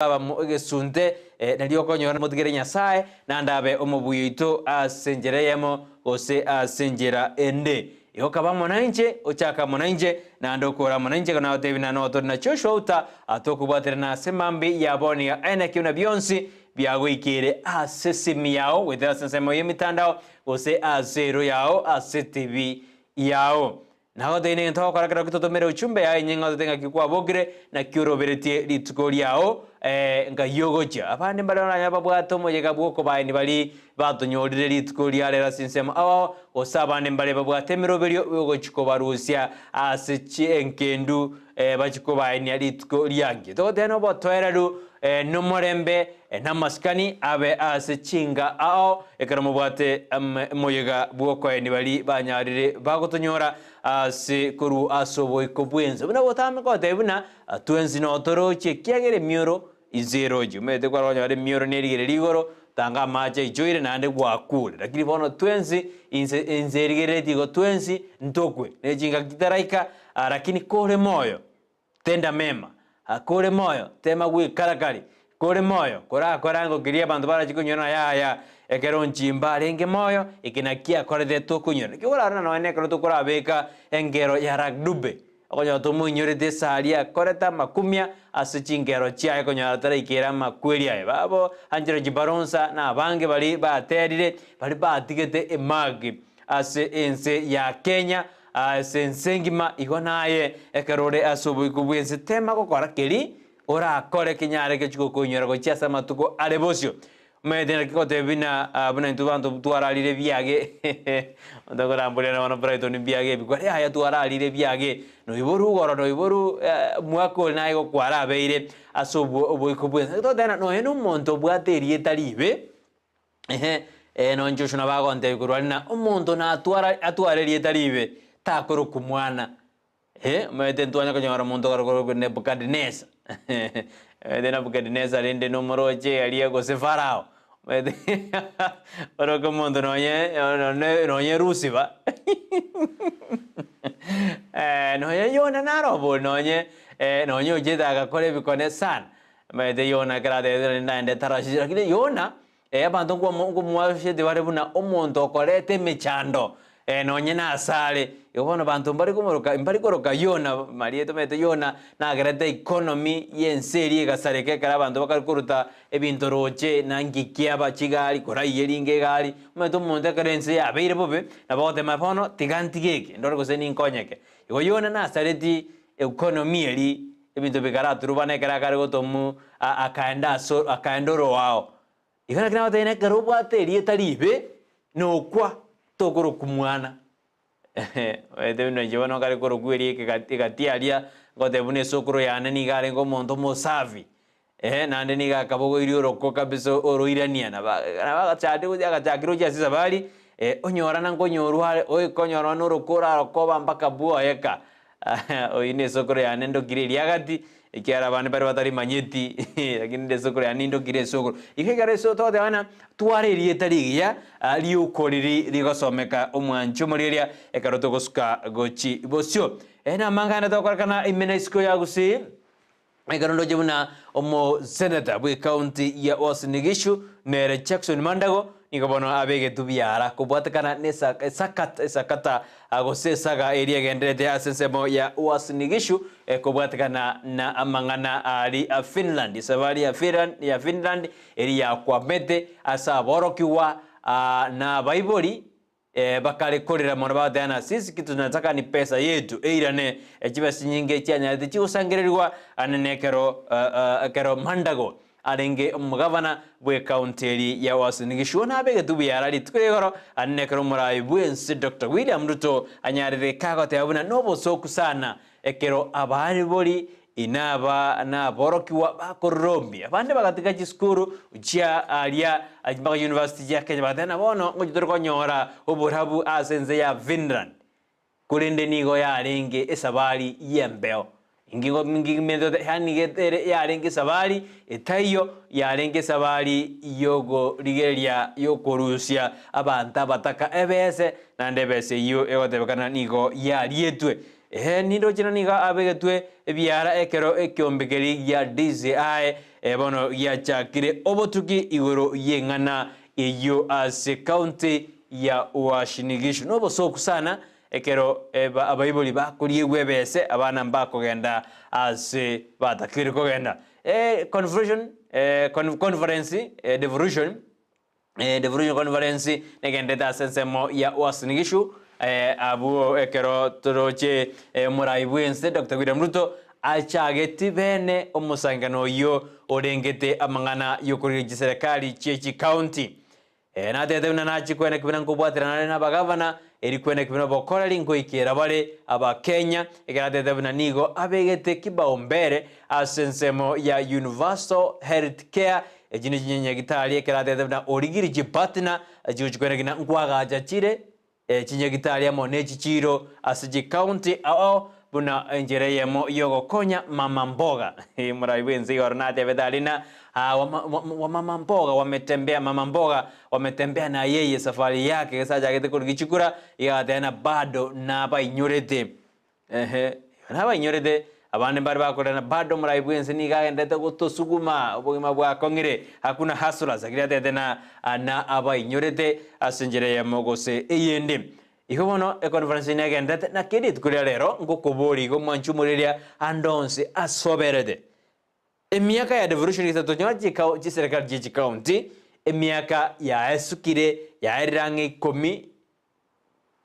Gesunte nalio konyora mutigere nyasaye na ndabe omubuyito asenjereyemo ose asenjera ende yokaba monanje ochaka monanje na ndokora monanje kana otebina no to na choshouta atokubwatere na semambi yaboni ya enekiuna byonsi byagwikire asesimi yao wethera sensemo yemitandao ose azero yao ase TV yao naho deine ntokora kara kutotomera uchumbe ya nyenga tenga kikwa bogire na kyuroberetie litukoli yao ngayogoja abandi barana yababwato moyega bwoko bayini bali batonyorire litukoli yalera sinsema awo osabandi mbale babwatemeroberio yogochiko barusia asechi enkendu bachiko bayini litukoli yange to deno botweraru numorembe namaskani abe asechinga ao ekaromubwate moyega bwoko ni bali banyarire bagotonyora se kuru asobo ikobwenza buna botame ko tebuna twenzi no toroche kiagere mioro izeroju mete kwa ronya mioro nerigere ligoro tanga macha ijoire nande gwakule lakini bono twenzi inzerigere tigo twenzi ntokwe nejinga kitaraika lakini kore moyo tenda mema kore moyo tema gwi karakari kore moyo korango kiria bantu bara chikunyona ya ekero nchimba renge moyo ikinakia korede to kunyona kigora na no nekero to korabeka engero ya ragdube akonya to munyore de salia koreta makumya asicingero chia ekonya tara ikera makweria babo anjero jibaronsa na bange bali baterire bali batigete emagi ase ense ya Kenya sensengima igonaye ekerore asubu kubwense tema kokora keri ora kore kinyare ke chuko kunyora ko chiasa matuko alebosio medena ko tebina buna ntubantu tuaralire biage ndagora mbulena wana Brighton biage bikwa ya tuaralire biage no iboru goro no iboru mwako nayo kwara beire asubu obuyikubwense to dena no eno monto bwaterie talibe no njoshuna bago ante kurwana omonto na atuarerie talibe takoro kumwana mete ntwanya kanyora monto garo ne Bukadneza dena Bukadneza rende no moroje aliego se farao mete oro komondo noye rusi ba noye yona narobo noye ujeda akakore bikone sana mete yona grade nende tarashi lakini yona abantu ngo mwashe de bare buna omonto korete mechando nonye na asale yobono bantu mbari koroka yona marieto mete yona na grade economy yenseri gasareke kara bantu bakaruta ebintu roche nangikia bachigali korayeringe gali meto monte karense ya beire bobe na bote mapono tigantigeke ndoro goseni nkonyeke yona na asareti economy eri ebintu bikaratu rubane kara kare gotomu akaendoro wao igana kina batene karubwa teri talibe no kwa tokoro kumwana ete no jibano kare koro kweri katialia gote bune sokoro yana ni gare ngo monto mosavi nande ni ga kabogo iri roko kabiso oroirania na ba chade uja ga chakiro ja sisabali onyora na ngonyoru hare oi konyora no rokora rokoba mpaka bua yeka oine sokoro yana ndo kirelia gati ikiara bane bari batari manyeti lakini ndesokoro ya nindo kire sokoro ikegare so to de wana tuare rietari ya liukoriri rigosomeka omwancho muriria ekaroto gosuka gochi bosio ena mangana to kana imenesko ya Gusii ekarondo jebuna omo senator bwe county ya Uasin Gishu nere Jackson Mandago nikabono abege tubiara kubwatakana nesa sakata agosesaga area gendete asensemo ya Uasin Gishu kubwatakana na amangana ali Finland sabari ya Finland area kwa mete asa borokiwa na baibori bakale korera mona badana sisi kitu tunataka ni pesa yetu eirane chibasi nyinge cyanya chiusangirirwa anenekero kero Mandago arenge umugavana bwe county ya Uasin Gishu na bege tubyara litwegoro anekero murayi bwensi Dr. William Ruto anyarire kagote abuna nobo soku sana ekero abari bori inaba na borokiwa bakorombi abande bagatika chiskuru uchia alia ajimba university ya Kenya badana bono ngojitoro nyora oburabu asenze ya Finland kurinde nigo ya renge esabali yembeo ingingo mingi mendo hani getere ya renge sabali etayo ya renge sabali yogo rigeria yokorusia abanta bataka ebese nande bese yo egotebekana nigo ya rietwe nindo chino niga abegetwe biara ekero ekyombekeri ya Ndizi bono yachakire obotuki igoro yeng'ana iyo ase county ya Uasin Gishu nobo soku sana ekero abaiboli bakorie gwebese abana mbakogenda ase batakire kogenda conference devolution conference negendeta sensemo ya Uasin Gishu abu ekero toroche muraibwense Dr. William Ruto achageti bene omusangano yo orengete amangana yokurije serikali chechi county na tete na chikwene kibina nkubwatirana na bagavana eri kwene kibina bokora lingo ikera bare aba Kenya ekera tete bina nigo abegete kibaombere asensemo ya universal healthcare ejini nyenye gitali ekera tete bina origiri partner ajukwene gina nkwaga jachire chinye gitali amo nechichiro asiji county ao buna njereyemo yogo konya mama mboga muraiwenzi ornate bedalina wa mama mboga wametembea mama mboga wametembea na yeye safari yake saja kete kugichukura ya tena bado na bainyorete na bainyorete abandi bari bakorana bado muraiwenzi ni gagendete gutosuguma obugima bwa kongire hakuna hasula zakira tena na abainyorete asenjereyemo gose eyende Ihobono conference negende na kidit kuria rero ngokobori go manchumureria andonse asoberede emiaka ya devolution itatonyoa ji serikali ji county emiaka ya esukire ya irangi komi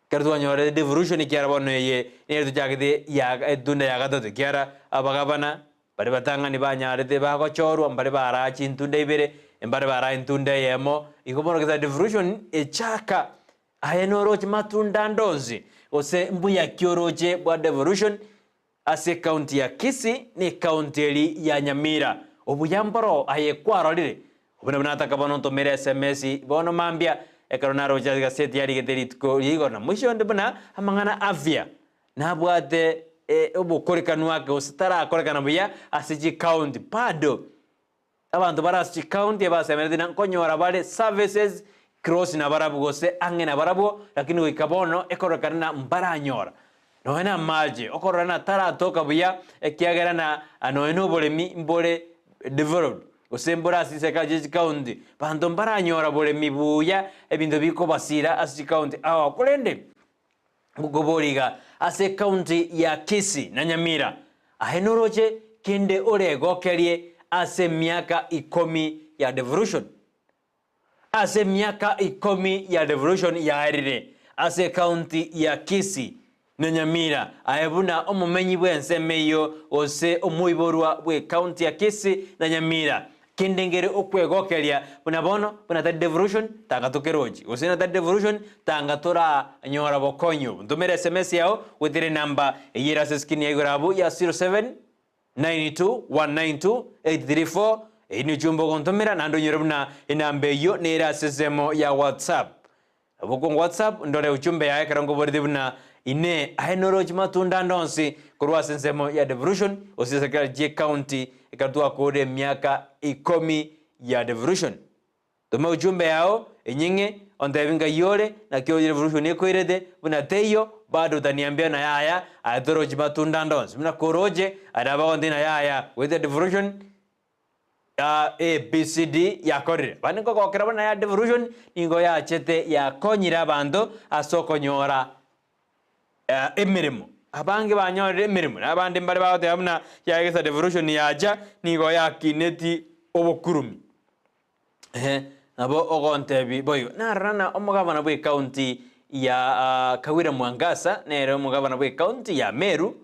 kerdo nyore devolution ikyarabono ye ne tujagide ya edunda ya gato kyara abagabana bari batanga ni banyarete bago chorwa mbare barachi ntunda ibere mbare bara ntunda yemo ihobono za devolution echaka ayenoroche matunda ndonzi ose mbuya kioroche bwa devolution ase county ya Kisii ni county ya Nyamira obuyamboro ayekwarorire obuna nataka bono tomere SMS bono mambia ekarona roja ga seti yari geteritko yigona musho ndibuna amangana afya nabwate obukorikanu wake ositara akorekana buya ase county pado abantu barasi county basemere na konyora bale services cross na barabu gose ange na barabu lakini wikabono ekorekana mbaranyora noena maje okorana tara toka buya ekiagera na anoeno bolemi mbole developed osembora asiseka jeji county pando mbaranyora bolemi buya ebindo biko basira asisi county awa kulende mugoboriga ase county ya Kisii na Nyamira ahenoroje kende orego kerie ase miaka 10 ya devolution ase miaka 10 ya devolution ya arire ase county ya Kisii na Nyamira ayebuna omumenyi bwensemeyo ose omuiborwa bwe county ya Kisii na Nyamira kindengere okwegokeria bunabono buna devolution tagatokeroji ose na devolution tangatora nyora bokonyo ntumere SMS yao witire number yira seskini yigarabu ya 0792192834 ini jumbo kontomera nando nyorobuna inambe yo nera sesemo ya WhatsApp aboko WhatsApp ndore uchumbe ya karango bordibuna ine ahenoroji matunda ndonsi kurwa sesemo ya devolution osisakala je county ikatwa kode miaka 10 ya devolution toma uchumbe yao enyinge ondevinga yore na kyo devolution ekoirede buna teyo bado taniambia na yaya adoroji matunda ndonsi buna koroje adaba ondina yaya with the devolution ABCD ya korire baniko kokera bana ya devolution ingo ya chete ya konyira bando asoko nyora emirimo abange banyore emirimo nabandi mbare bawote amna ya gesa devolution yaja ningo ya kineti obokurumi nabo ogontebi boyo narana omugabana bwe county ya Kawira Mwangasa nero omugabana bwe county ya Meru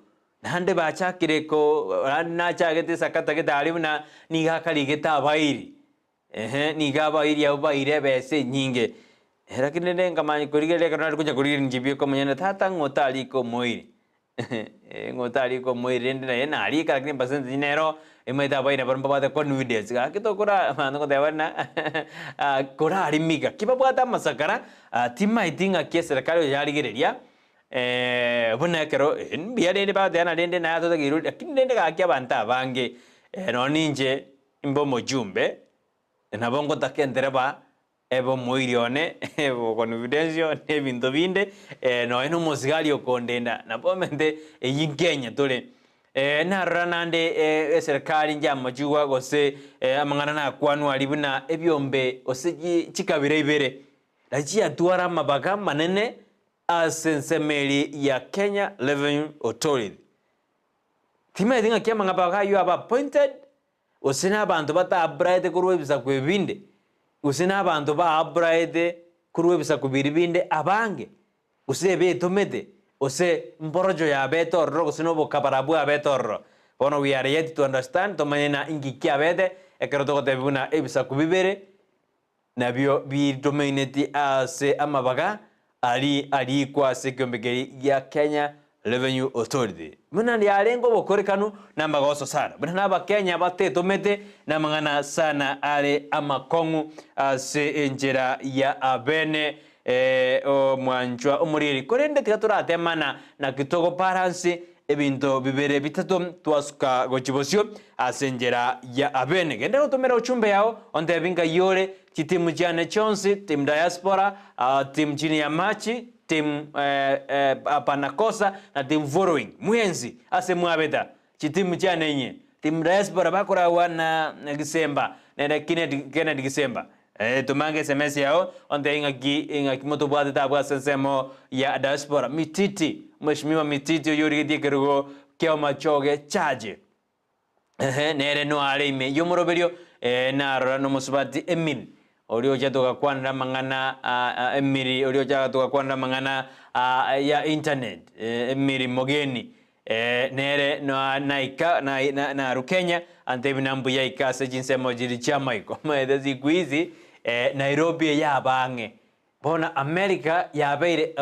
nande bachakire ko na chagete sakata getalibuna niga kaligeta bairi niga bairi ya baire bese nyinge lakini ndenga mani kurigele kana kuja kurigele njibio ko munyana tata ngotali ko moiri ngotali ko moiri ndina yena ali ka lakini percent dinero emeta baina baramba bata confidence ga kito kura mano dewana kura arimiga kibabwata masakara tima itinga serikali yaligereria buna kero biade ba dana dende na to giru lakini dende ga kya banta bange no ninje imbo mojumbe na bongo takendere ba ebo moirione ebo confidence ne bindo binde no eno mosigali okondenda na pomente eyingenya tole na ranande serikali njama juwa gose amangana na kwanu alibuna ebyombe ose chikabire ibere laji atuara mabaga manene asensemeli ya Kenya Revenue Authority tima dinga kiama ngabaga you have appointed usina abantu bata upgrade kurwebisa kwebinde usina abantu ba upgrade kurwebisa kubiribinde abange usebe tomete ose mborojo ya betorro kusino bokaparabu ya betorro bono we are yet to understand to manena ingikia bede ekero to tebuna ebisa kubibere nabyo bi dominate ase amabaga ali kwa sekombegeri ya Kenya Revenue Authority muna ndi alengo bokorekanu namba goso sana buna naba Kenya bate tomete na mangana sana ale amakongu ase enjera ya abene o mwanjwa omuriri korende tikaturate mana na kitoko paransi ebinto bibere bitatu twasuka gochibosyo asenjera ya abene genda utomera uchumbe yao onde binga yore timu jane chonsi tim diaspora tim chini ya machi tim apanakosa na tim following mwenzi ase mwabeta timu jane nye tim diaspora bakora wana Gisemba na Kennedy Gisemba tumange SMS yao onde inga kimoto bwate tabwa sensemo ya diaspora mititi mheshimiwa mititi yuri dikerugo keo machoge chaje nere no alime yomoroberio na no musubati Emil olio jatoka kwanda mangana Emiri olio jatoka kwanda mangana ya internet Emiri mogeni nere no naika na Rukenya ante binambu ya ikase jinsemo jiri chama iko maedezi kuizi Nairobi ya bange bona America yabeire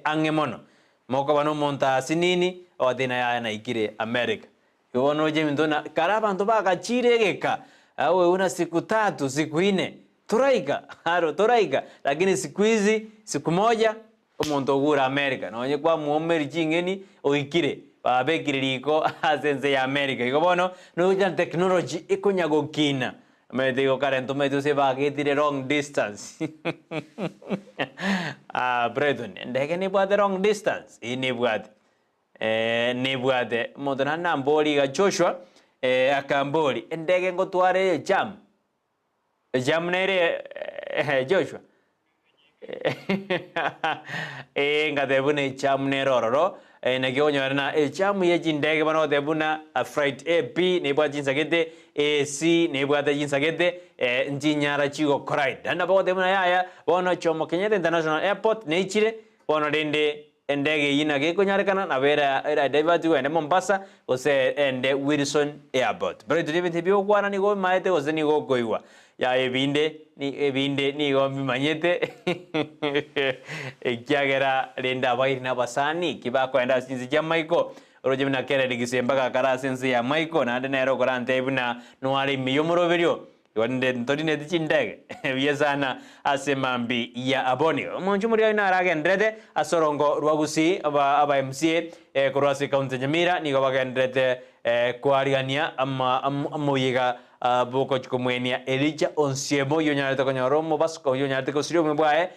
ange mono moko bano monta sinini odina ya naikire America yono je mindona karaba ndo baka chiregeka awe una siku 3 siku 4 turaika lakini siku hizi siku moja umuntu gura America nonye kwa muomeri chingeni oikire babekiriko asense ya America ikobono no technology ikonyago kina me digo Karen, tú me dices va a get the wrong distance. Brighton, ndege ni buat wrong distance. Ini buat modern namboli ga Joshua akamboli ndege ngotware jam nere Joshua ngadebune jam nerororo nagionyora na chamu yeji ndege bano debuna freight AP ne bwa jinsagete AC ne bwa jinsagete njinyara chigo correct dana bwa debuna yaya bono chomo Kenyatta International Airport ne ichire bono dende ndege yina ge konyarekana na vera era divert go ene Mombasa ose ende Wilson Airport bro dibete bio kwana ni go maete ose ni go goiwa ya ebinde ni go manyete ekyagera lenda bairina basani kibako enda sinzi ya Michael orojemna Kennedy Gisemba ka kara sinzi ya Michael na ande nero korante ibuna no ali miyomoroberio wande ntorine tichindege yesana asemambi ya aboni monju muri ina arage ndrede asorongo rwagusi aba MCA korwasi county Nyamira ni go bagendrede kwariania amoyiga boko chikomwenia Elijah Onsiemo yonyarete konyoromo basko yonyarete kosirio mbae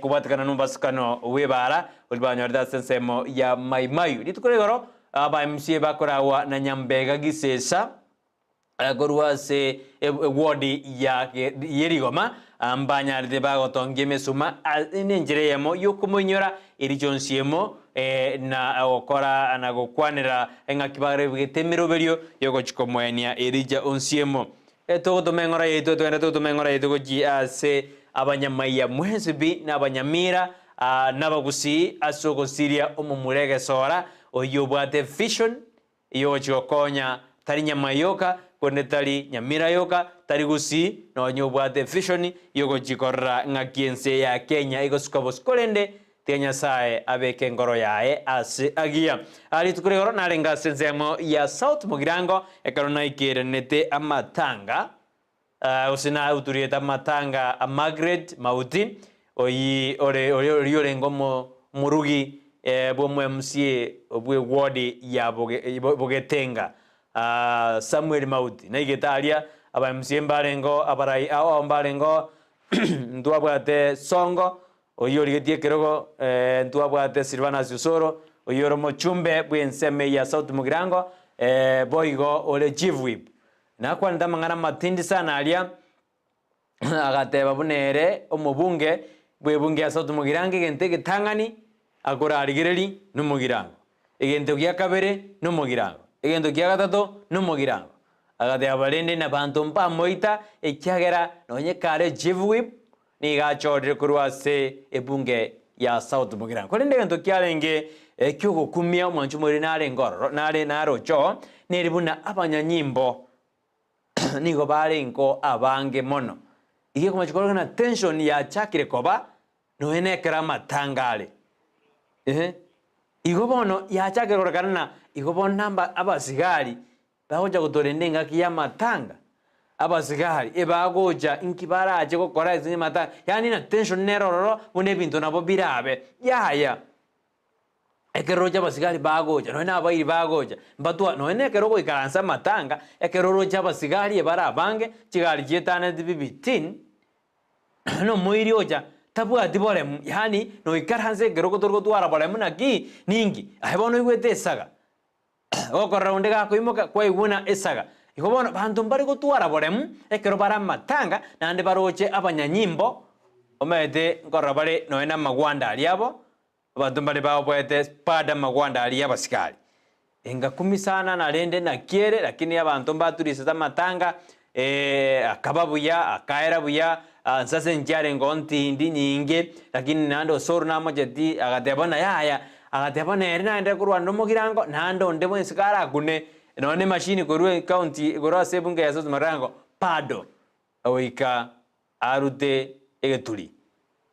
kubatikana numbaskano webara ulbanyorda sensemo ya maimayu litukoregoro aba MCA bakorawa na Nyambega Gisesa gorwase wodi ya yerigoma ambanyarde bagotonge mesuma nenjereyemo yokumonyora Elijah Onsiemo na okora anagokwanira engakibare bgetemeroberio yoko chikomwenia Elijah Onsiemo to mengora yeto to mengora yeto goji ase abanyamaya mwensibi n'abanyamira n'abagusii asoko Syria omumurege sora oyobwate vision iyo chikokonya tari nyamayoka konde tari Nyamira yoka tari Gusii no nyobwate vision yoko chikorra ngakiense ya Kenya igosukabos kolende Kenya sae abeke ngoro yae ase agia ali tukuregoro narenga senzemo ya South Mugirango ekarona ikere nete amatanga usina uturieta matanga a Margaret Mauti oyi ore ngomo murugi bomwe MCA obwe wodi ya bogetenga Samuel Mauti na igetalia aba MCA mbarengo abarai awo mbarengo ndwabwate songo oyori getie kerogo ndwabwate Silvana Susoro oyoro mochumbe bwenseme ya South Mugirango boigo ole chief whip na kwanda mangana matindi sana alia agateba bunere omubunge bwebunge ya South Mugirango gente gitangani akora arigereri no Mugirango egento gya kabere no Mugirango egento gya gatatu no Mugirango agate abalende na bantu mpa moita ekyagera nonye kare chief whip ni gachorire kurwase ebunge ya South Mugirango kolende egento kyalenge kyugo kumia mwanchu muri nare ngoro nare narocho neribuna abanyanyimbo nigo bare nko abange mono ige kuma chikoro na tension ya chakire koba no enekera matangale igo bono ya chakire kana igo bon namba abasigari bahoja gutorendenga kiya matanga abasigari ebagoja inkibara aje gukora izinyi matanga yani na tension nerororo bune bintu nabo birabe yaya ekeroja basigari bagoja no na bairi bagoja mbatwa no ene keroko ikaransa matanga ekeroroja basigari ebara abange kigali jetana dibibitin no moiri oja tabu adibole yani no ikaranse keroko torgo twara bole munaki ningi ahebono igwete saga okora unde ga koimoka kwa iguna esaga ikobono bantu mbari gutwara bole ekero bara matanga nande baroche abanyanyimbo omete ngorra bare no ena magwanda aliabo abantu bali bawo poete pada magwanda ali abasikali enga kumisana na lende na kiere lakini abantu mbatulisa matanga akababuya akaera buya sasa njare ngonti ndi nyinge lakini nando soro na mojeti agatebana yaya agatebana erina ende kurwa no Mugirango nando ndebo nsikara kune none machine korwe county korwa sebunge ya South Mugirango pado oika arute egetuli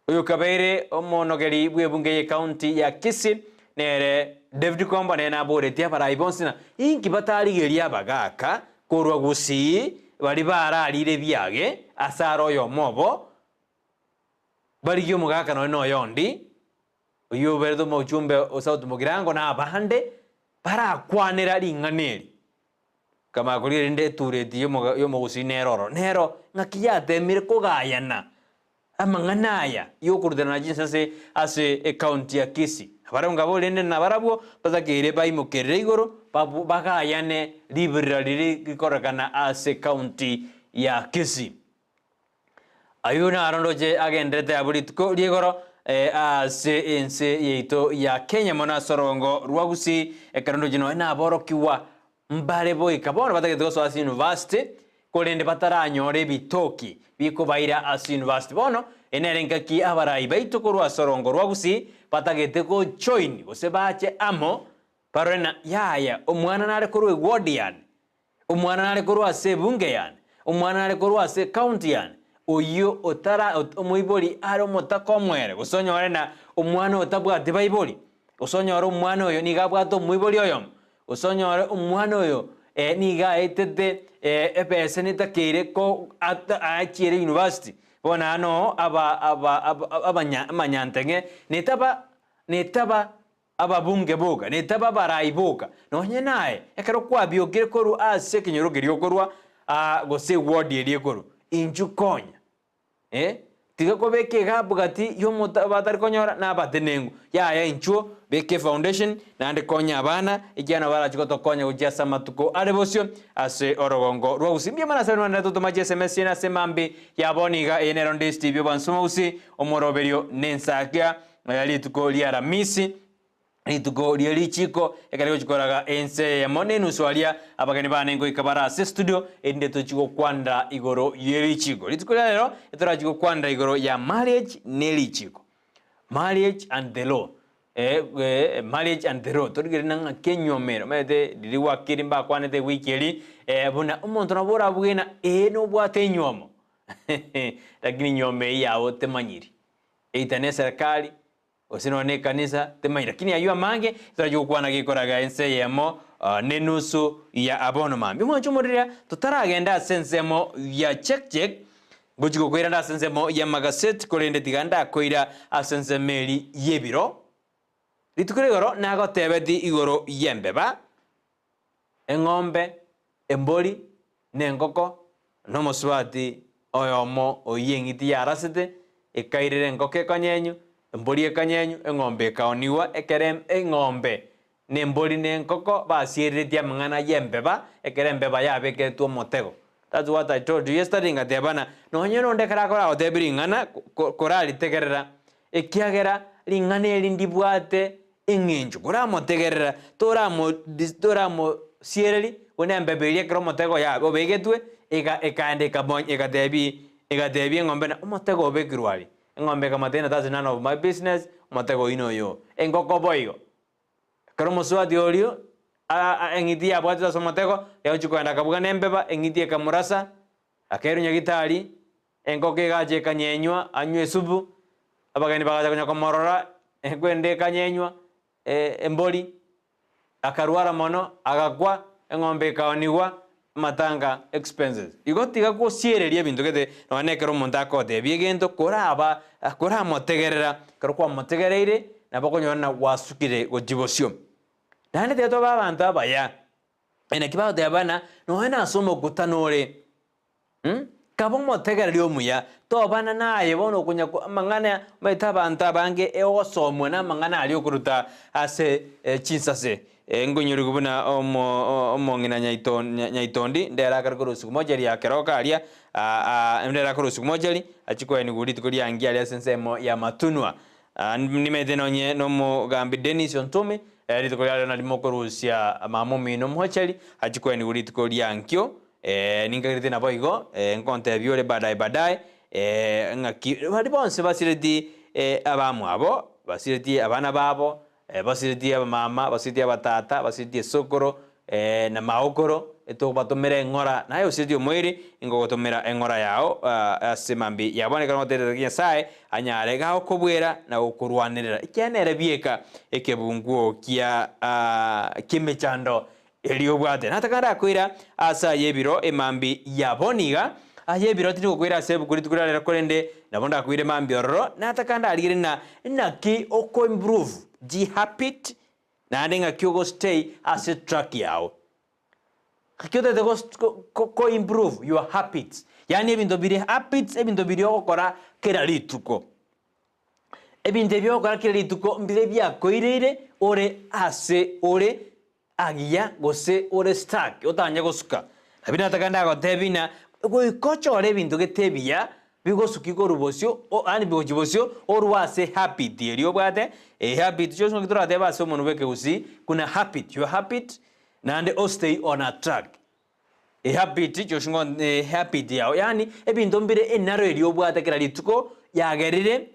uyu kabere omonogeri bwebunge ye county ya Kisii nere David Komba nena boretia para ibonsina inki batali geria bagaka korwa Gusii bali baralire byage asaro yo mobo bali yo mugaka no yondi uyu berdo mochumbe o South Mugirango na abahande para kwanera ringaneri kama kulire nde tureti yo Gusii nero ngakiyate mire kogayana amanganaya yokurudana jinse ase county ya Kisii abaronga bolende na barabo bazakire baimukere igoro bagayane libera liri gikorakana ase county ya Kisii ayuna arondoje agendete abulitko ligoro ase ense yeito ya Kenya mona sorongo rwagusi ekarondo jino na borokiwa mbare boy kabona batagete so ase university kolende bataranyore bitoki biko baira as university bono enerenga ki abarai baito korwa sorongo rwagusi patagete ko join gose bache amo parena yaya omwana nare korwe ward yan omwana nare korwa sebunge yan omwana nare korwa se county yan oyo otara omuiboli aro motakomwere gosonyore na omwana otabwa de baiboli gosonyore omwana oyo nigabwato muiboli oyo gosonyore omwana oyo niga etete epese nitakire ko achire university bona no abanyantenge netaba ababunge boga netaba baraiboka nonye nae ekero kwabiokire koru ase kinyoro gerio korwa gose ward eri koru inju konya tiga ko beke gabugati yo batari konyora na batenengu ya inchuo beke foundation na ande konya abana ijana bara chikoto konya ujasa matuko arebosio ase orogongo rwausimbia mana sanu na toto maje SMS na semambi ya boniga enero ndesti byo bansoma usi omoroberio nensakia yali tuko lia Alhamisi lituko lia lichiko ekarigo chikoraga ense ya monenu swalia abagani banengo ikabara se studio ende to chiko kwanda igoro yelichiko lituko lero etora chiko kwanda igoro ya marriage nelichiko marriage and the law marriage and the law torigere nanga kenyomero mede diliwa kirimba kwanete wikeli buna umuntu nabora bwena no bwate nyomo lakini nyome yao temanyiri eitane serikali osinone kanisa temanyiri lakini ayua mange turajuko kwana gikoraga ense yemo nenusu ya abono mambi mwancho murira tutaragenda sensemo ya check gochiko kwira nda sensemo ya magaset kolende tiganda koira asensemeli yebiro litukuregoro nago tebeti igoro yembeba engombe emboli nengoko nomoswati oyomo oyengiti yarasete ekairire ngoke kanyenyu emboli ekanyenyu engombe kaoniwa ekerem engombe nembori nenkoko basieretia mangana yembeba ekere mbeba yabeke tu motego. That's what I told you yesterday ngatebana nonye nonde kara kora otebiri ngana korali tegerera ekiagera lingana elindibwate engenjo kora motegerera toramo siereli one mbebe ekero motego yabo begetwe ekande kabon egatebi ngombe na motego obekirwali ngombe kamatena that's none of my business motego ino yo engoko boigo kero muswati olio engiti abwatira somotego leo chikwenda kabuga nembeba engiti kamurasa akeru nyagitari engoke gaje kanyenywa anywe subu abagani bagaza kunya komorora engwende kanyenywa emboli akarwara mono agakwa engombe kaoniwa matanga expenses igotiga ko siereria bintu gete nonekero omonto akote biegento koraba kora motegerera kero kwa motegereire nabakonyona wasukire gojibosio nane teto babantu abaya ene kibao de abana noena asomo kutanore kabo motegereri omuya to bana naye bono kunya mangana baita banta bange eosomwe na mangana ali okuruta ase chinsase ngonyori kubuna omongina nyaitondi ndera karusuku mojeri ya keroka alia ndera karusuku mojeri achiko ni guriti kuri angia alia sensemo ya matunwa nimete nonye no gambi Dennis Ontome rito kuri na limokorusia mamomi no mocheri achiko ni guriti kuri ankyo ningagirite na boigo nkonte biore badai ngaki bari bonse basireti abamu abo basireti abana babo basireti abamama basireti abatata basireti sokoro na maokoro eto batomera ngora nayo sireti omwiri ingo gotomera engora yao asemambi yabone kana motere kinyasaye anyare gaho kobwera na okurwanirira ikenere bieka ekebunguo kia kimechando eliobwate natakara kwira asa yebiro emambi yaboniga ayebiro tiri kwira sebu kuri tukurara korende nabonda kwire mambi ororo natakanda alire na ki oko improve the habit na ndinga kyogo stay as a track yao kakyote de ko improve your habits yani ebinto biri habits ebinto biri okora kera lituko ebinto byo okora kera lituko mbire bya koireire ore ase ore agia gose ore stack otanya gosuka abina takanda gotebina goikochore bintu getebia bigosuki gorubosio ani bigojibosio orwase habit elio bwate habit chose ngitora teba so monu beke usi kuna habit your habit nande o stay on a track habit chose habit yao yani ebintu mbire enaro elio bwate kera lituko yagerire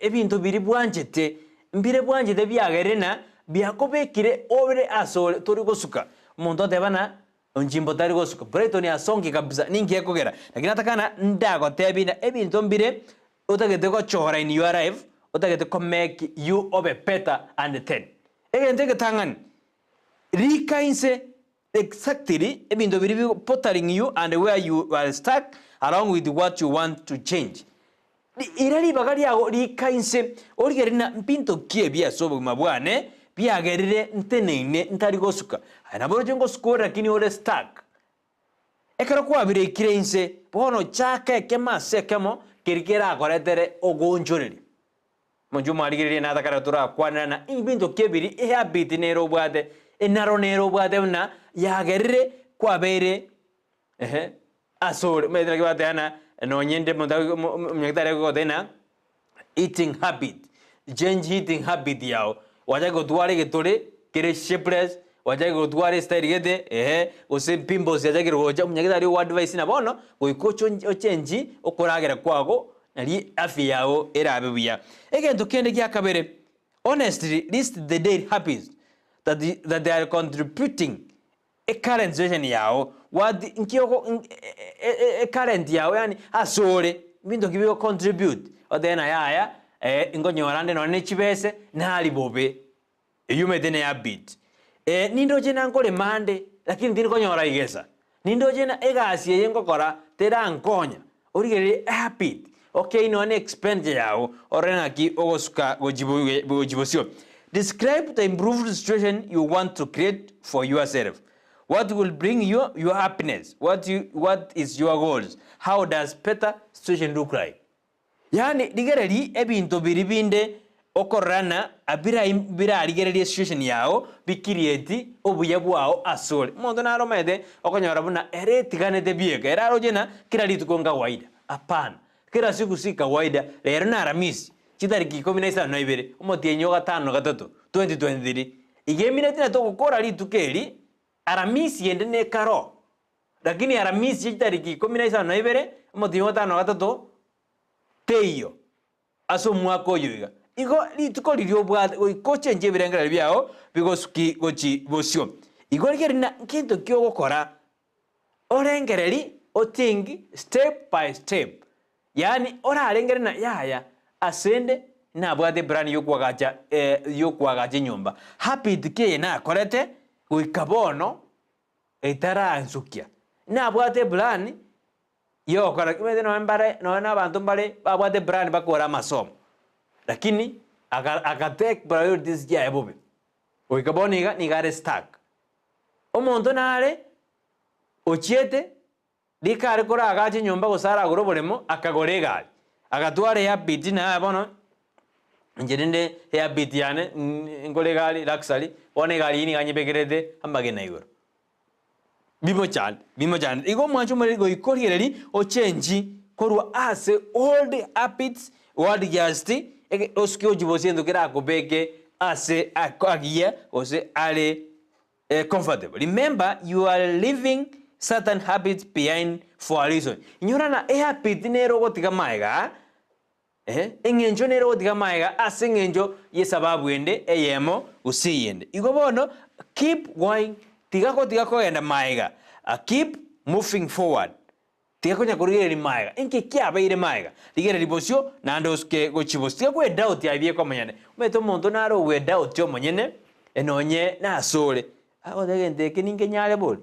ebintu biri bwanjete mbire bwanjete byagerena biakobekire obere asole tori gosuka omuntu atebana onjimbo tari gosuka Brighton ya songi kabisa ningi ekogera lakini atakana ndago tebina ebintu mbire utagete ko chora in your life utagete ko make you obe better and 10 egente ketangani rikainse exactly ebintu biri pottering you and where you are stuck along with what you want to change irali bagari yago rikainse origerina mpinto kiebia sobo mabwane biagerire nteneine ntari gosuka anaboro jengo score lakini ore stack ekero kwa bire kireinse bono chaka kemase kemo kirikera akoretere ogonjoreri monjuma aligirire na takara tura kwana na ibinto kebiri habit nero bwate enaro nero bwate na yagerire kwa bere asore medra kwate ana no nyende mnyagtare ko dena eating habit change eating habit yao wacha gotware getore kire shapeless wacha gotware style gete ose pimples yacha giroja munyagitari wa advice na bono goikocho ochenji okoragera kwago nari afya yao erabe buya egento kende kya kabere honestly list the daily habits that they are contributing a current situation yao what nkiyoko current yao yani asore bindo kibiko contribute odena yaya ingonyorande none chibese nali bobe eyumedene ya bit nindoje nankole mande lakini ndini konyora igesa nindoje na egasi yengokora terankonya origere habit okay no expense yao orena ki ogosuka gojibosio describe the improved situation you want to create for yourself. What will bring you your happiness? What is your goals? How does better situation look like? Yani digereri ebinto biribinde okorana abira arigereria situation yao bikirieti obuya bwao asole mondo naromede okonyora buna eretiganete biega erarojena kila rituko kawaida hapana kila siku si kawaida lero na Alhamisi chitariki 12 omotienyo gatano gatatu 2023 igemire tina to gukora ritukeri Alhamisi ende ne karo lakini Alhamisi chitariki 12 omotienyo gatano gatatu teyo aso mwako oyoiga igo rituko ririo bwa ikoche nje birengera byao bigosuki gochi bosio igo rigerina kintu kyo gukora orengereri otingi step by step yani orarengerina yaya asende na bwate brand yokwagacha nyumba habit ke na korete goikabono etara Ensakia na bwate brand yo kora kimete no mbare no na bantu mbare babwate brand bakora masomo lakini akatek priorities ya ebobe oikaboniga nigare stack omonto nare ochiete dikare kora agache nyumba gosara agoro boremo akagore gari agatware ya biti na abono njerinde ya biti yane ngore gari luxury one gari ni ganye begerede ambagena igoro bimo chan igo mwancho muri go ikoriereri o change korwa ase old habits old justi oskio jibosiendo kera kobeke ase agia ose ale comfortable. Remember, you are leaving certain habits behind for a reason. Inyorana habit nero gotiga maiga engenjo nero gotiga maiga ase engenjo yesababu ende eyemo usiyende igo bono keep going tiga kogenda maiga keep moving forward tiga konya kurigeri maiga inke kia beire maiga ligere libosio nandoske gochibostia kwe doubt yabie kwa manyane meto monto naro we doubt yo manyene enonye na sole ago degende kininge nyale bol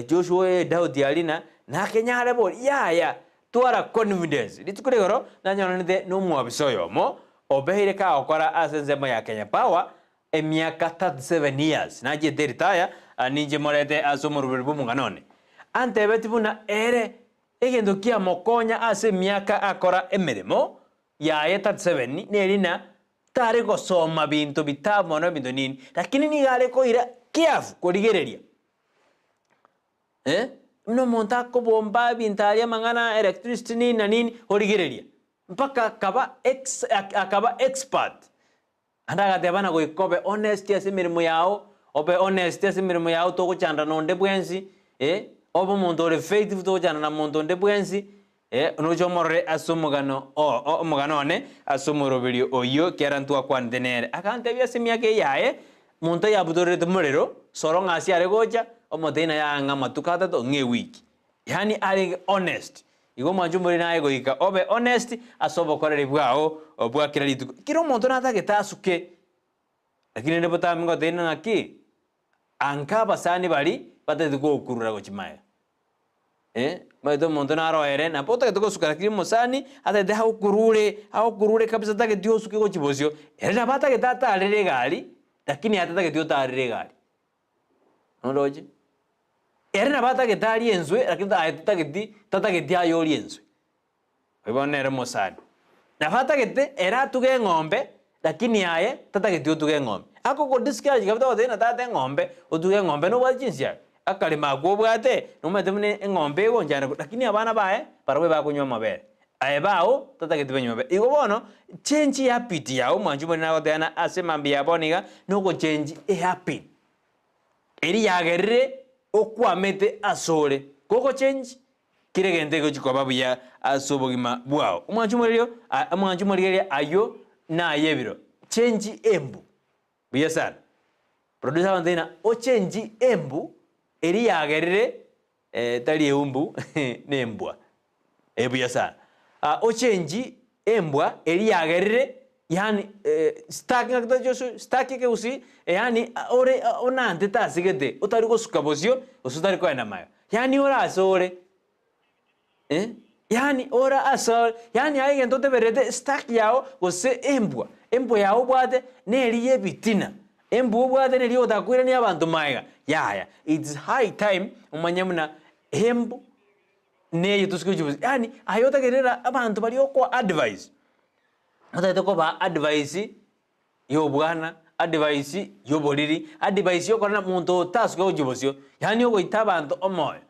Joshua doubt yalina na kenyale bol ya twara confidence litukuregoro nanyonete no mwabisoyo mo obeire ka okora asenzemo ya Kenya Power emiaka 37 years naje retire ninje morete asomurubirbu munganone antebetibuna ere egendo kia mokonya ase miaka akora emeremo ya 37 nerina tare gosoma bintu bitamo no bintu nini lakini ni gale koira kiafu korigereria no monta ko bomba bintaria mangana electricity nini na nini horigereria mpaka akaba expert andaga tebana go ikobe honesty ase mirimo yao obe honesty ase mirimo yao to gochanda nonde bwensi obo muntu ore faithful to jana na muntu nde bwensi no jomorre asumugano muganone asumurobiri oyo kerantu akwandenere akante bya semia ke yae muntu ya budore tumurero soronga asi are gocha omotena ya nga matukata to nge wiki yani ari honest igo manjumuri nae goika obe honest asobo korere bwao obwa kiraritu kiro muntu natake tasuke lakini ndebo tamingo tena ngaki anka basani bari pate tuko kurura gochimaya maito monto naro ere na poto ke tuko sukara kiri mosani ate de haukurure kabisa take dio suke gochibosio ere na pata ke tata arere gari lakini ate take dio ta arere gari noroje ere na pata ke tari enzwe lakini tata ke dia yori enzwe ebone ere mosani na pata ke te era tuge ngombe lakini aye tata ke dio tuge ngombe ako ko discourage kabda odena tata ngombe otuge ngombe no bajinsia akali magobwate numete mune ngombe go njana lakini abana bae parwe ba kunywa mabere aye bao tata ke tibenyo mabere igo bono change habit yao manjumo na godana ase mambi yaboniga no go change habit eri yagerere okwamete asore koko change kiregende go chikoba buya asobogima bwao manjumo ryo ayo na yebiro change embu buya sana producer wandena o change embu eri yagerere tali eumbu nembwa ebuya sana o change embwa eri yagerere yani stacking akta josu stacking ke usi yani ore onante tasigete utari go sukabosio usutari ko ena mayo yani ora asore yani ora asore yani aige ntote berete stack yao ose embwa yao bwate neri yebitina embu bwate neri otakwira ni abantu maiga yaya it's high time umanyamuna embu ne yutuskujubus yani ayota gerera abantu bali okwa advice atayito ko ba advice yo bwana advice yo boriri advice yo kona muntu task yo jibosyo yani yo itabantu omoyo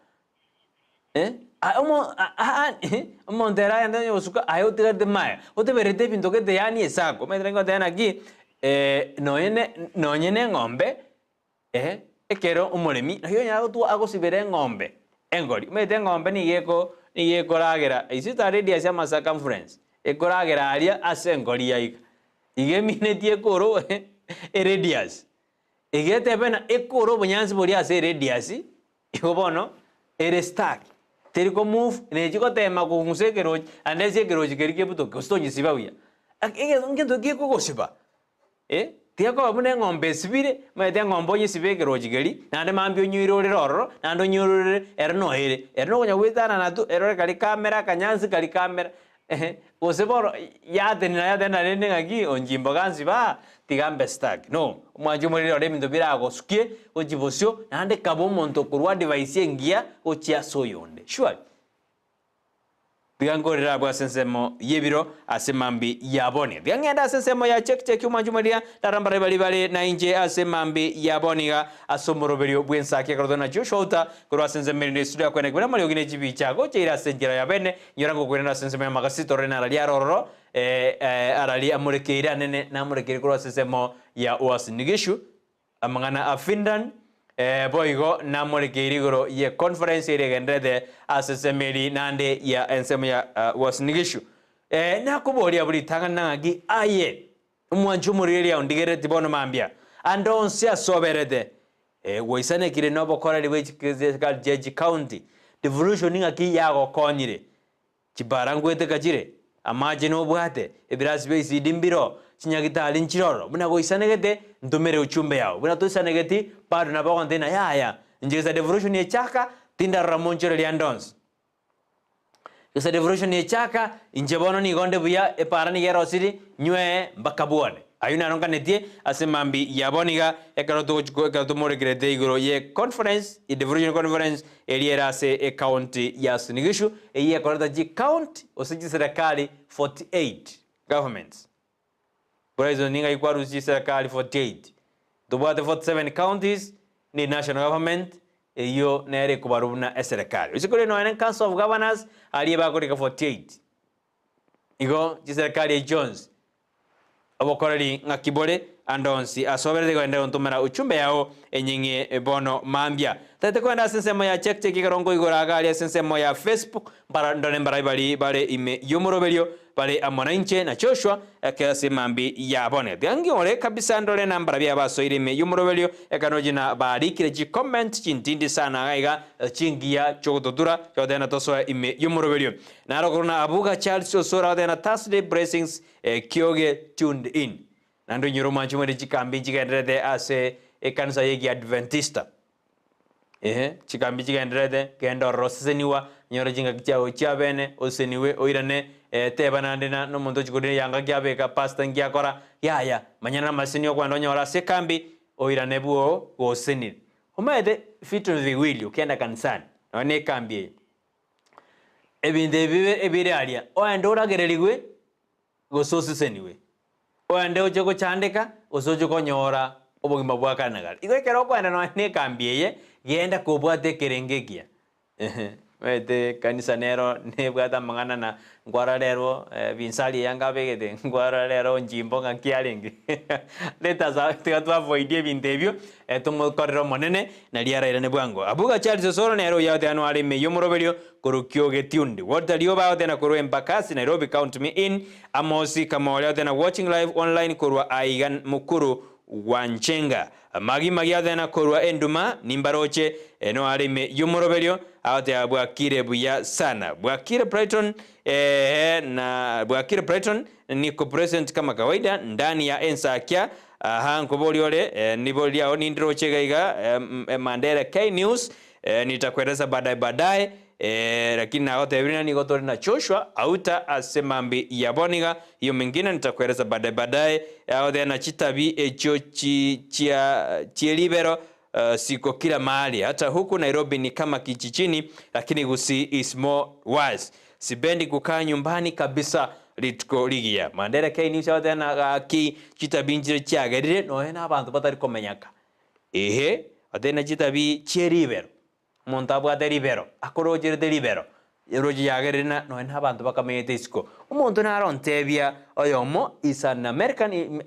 omo ndera yanda yo suka ayo tira de maya oteberete binto ke de yani esako medrengo de aquí noyene ngombe ekero umuremi nayo nyago tu agosibere ngombe engori mete ngombe ni yeko ragera isi taredi cia masa conference ekoragera aria asengori yaika igemine tie koro eredias igetebena ekoro bunyansi buri ase eredias igobono erestack teriko move nejiko tema kunguse keroji andese keroji kerike buto kostonyi sibawia ngento giko gosiba tiako abune ngombe sibire mete ngombo nyisibe keroji geri nande mambio nyiro rororo nando nyiro erno erno nya wetana natu erore kali kamera kanyansi kali kamera oseboro yatena nene ngaki onjimbo gansi ba tigambe stack no mwanju muri ore mindo birago sukie ojibosyo nande kabo monto kurwa device ngia ochia soyonde sure bigangorera bwa sensemo yebiro asemambi yabone byangenda sensemo ya check mwanju muri darambare bali na inje asemambi yaboniga asomoroberio bwensakia karodona joshota kurwa sensemo ni studio kwene kwena mali ogine jibi chago cheira senjira ya bene nyorango kwena sensemo ya magasito rena ali aroro arali amurekeira nene na amurekeira kurwa sensemo ya wasinigishu amangana afindan boigo na murekeira goro ye conference ire gendede asesemeri nande ya ensemo ya wasinigishu na kuboria buri tangana ngagi aye mwanju muri ya ndigere tibono mambia andonse asoberede woisane kire no bokora liwe judge county devolution ngaki yago konyire kibarangwete kajire amaje no bwate ebirasi beisi dimbiro chinyagitali nchiroro buna goisanegete ndomere uchumbe yao buna tosanegeti bado na bago ndena yaya njeza devolution ye chaka tinda ramonjero liandons esa devolution ye chaka injebono ni gonde buya eparani yero siri nywe mbakabuone ayuna nonga netie asemambi yaboniga ekaroto more grade igoro ye conference i devolution conference eliera se county ya Sinigishu ye korata ji county osiji serikali 48 governments Brighton ninga ikwaru si serikali 48 tubate 47 counties ni national government iyo nere kubarubuna serikali usikole no enen council of governors ali bakorika 48 igo ji serikali ya Jones abokorali ngakibole andonsi asoberede go ndero ntumera uchumbe yao enyinge bono mambia tate kwenda sensemo ya check ikarongo igoraga ali sensemo ya Facebook bara ndone bale ime yomoroberio bale amona inche na Joshua akase mambi ya bone byangi ole kabisa ndole nambara bya baso ime yomoroberio ekanoji na barikire ji comment chintindi sana gaiga chingia chogododura yodena toso ime yomoroberio na rogona abuga Charles osora dena Thursday blessings kioge tuned in nando nyoro manchimo de chikambi chigendrede ase ekanisa yegi Adventista chikambi chigendrede kendo roseniwa nyoro jinga kichao chiabene oseniwe oirane tebana ndena no mondo chikode yanga kyabeka pastor ngiakora yaya manyana masenio kwando nyora sekambi oirane buo oseni omede fito viwili ukienda kanisani one kambi ebinde bibe ebire alia oendora gereligwe gososi seniwe oende oje ko chandika osoje ko nyora obogima bwakanagal igwekero kwenda no ne kambiye genda kubwate kerengegia wete kanisa nero ne bwata mangana na ngwara lero binsali yanga begede ngwara lero njimbo ngakialingi leta za twa avoid bindebyo etumo korero monene na liara ire ne bwango abuga Charles soro nero yate anwali me yomoroberio korukyo getundi what are you about na korwe mpakasi Nairobi count me in amosi kama wale na watching live online korwa aigan mukuru wanchenga magi adena korwa enduma nimbaroche eno alime yumoroberio awate abwakire buya sana bwakire Brighton na bwakire Brighton niko present kama kawaida ndani ya Ensakia hankoboliole nibolia onindroche gaiga Mandela K News nitakueleza baadaye lakini na wote vile ni gotori na Joshua auta asemambi ya boniga hiyo mengine nitakueleza baadaye au na chitabi echo chia libero siko kila mahali hata huku Nairobi ni kama kijijini lakini Gusii is more wise sibendi kukaa nyumbani kabisa ritko ligia mandera kei ni sawa na ki chitabinjire chiagerire no ena abantu batari komenyaka ehe atena chitabi cheribero montabwa deribero akorojere deribero eroji yagerina no ena abantu bakamenyete isiko umuntu narontebia oyomo is an American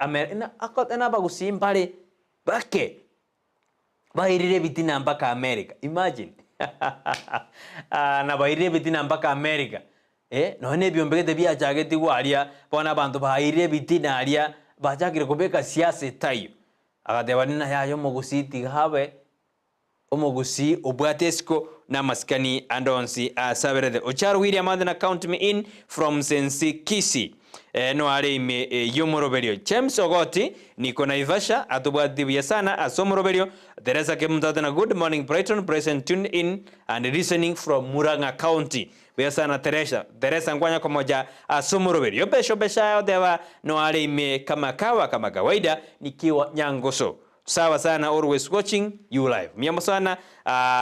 akotena bagusimbale bake bairire bitina mpaka America imagine na bairire bitina mpaka America none byombegete byachageti gwaria bona abantu bairire bitina aria bachakire kubeka siasa tayo agatebanina yayo Gusii tigabe Gusii obwatesko na maskani andonsi asaberede ocharo William Adena count me in from sensi Kisii no are ime yomoroberio James Ogoti niko Naivasha atubwatibia sana asomoroberio Teresa Kemutana good morning Brighton present tune in and listening from Murang'a County bia sana Teresa ngwanya pamoja asomoroberio besho besha dewa no are ime kama kawaida nikiwa Nyangoso sawa sana always watching you live miyamo sana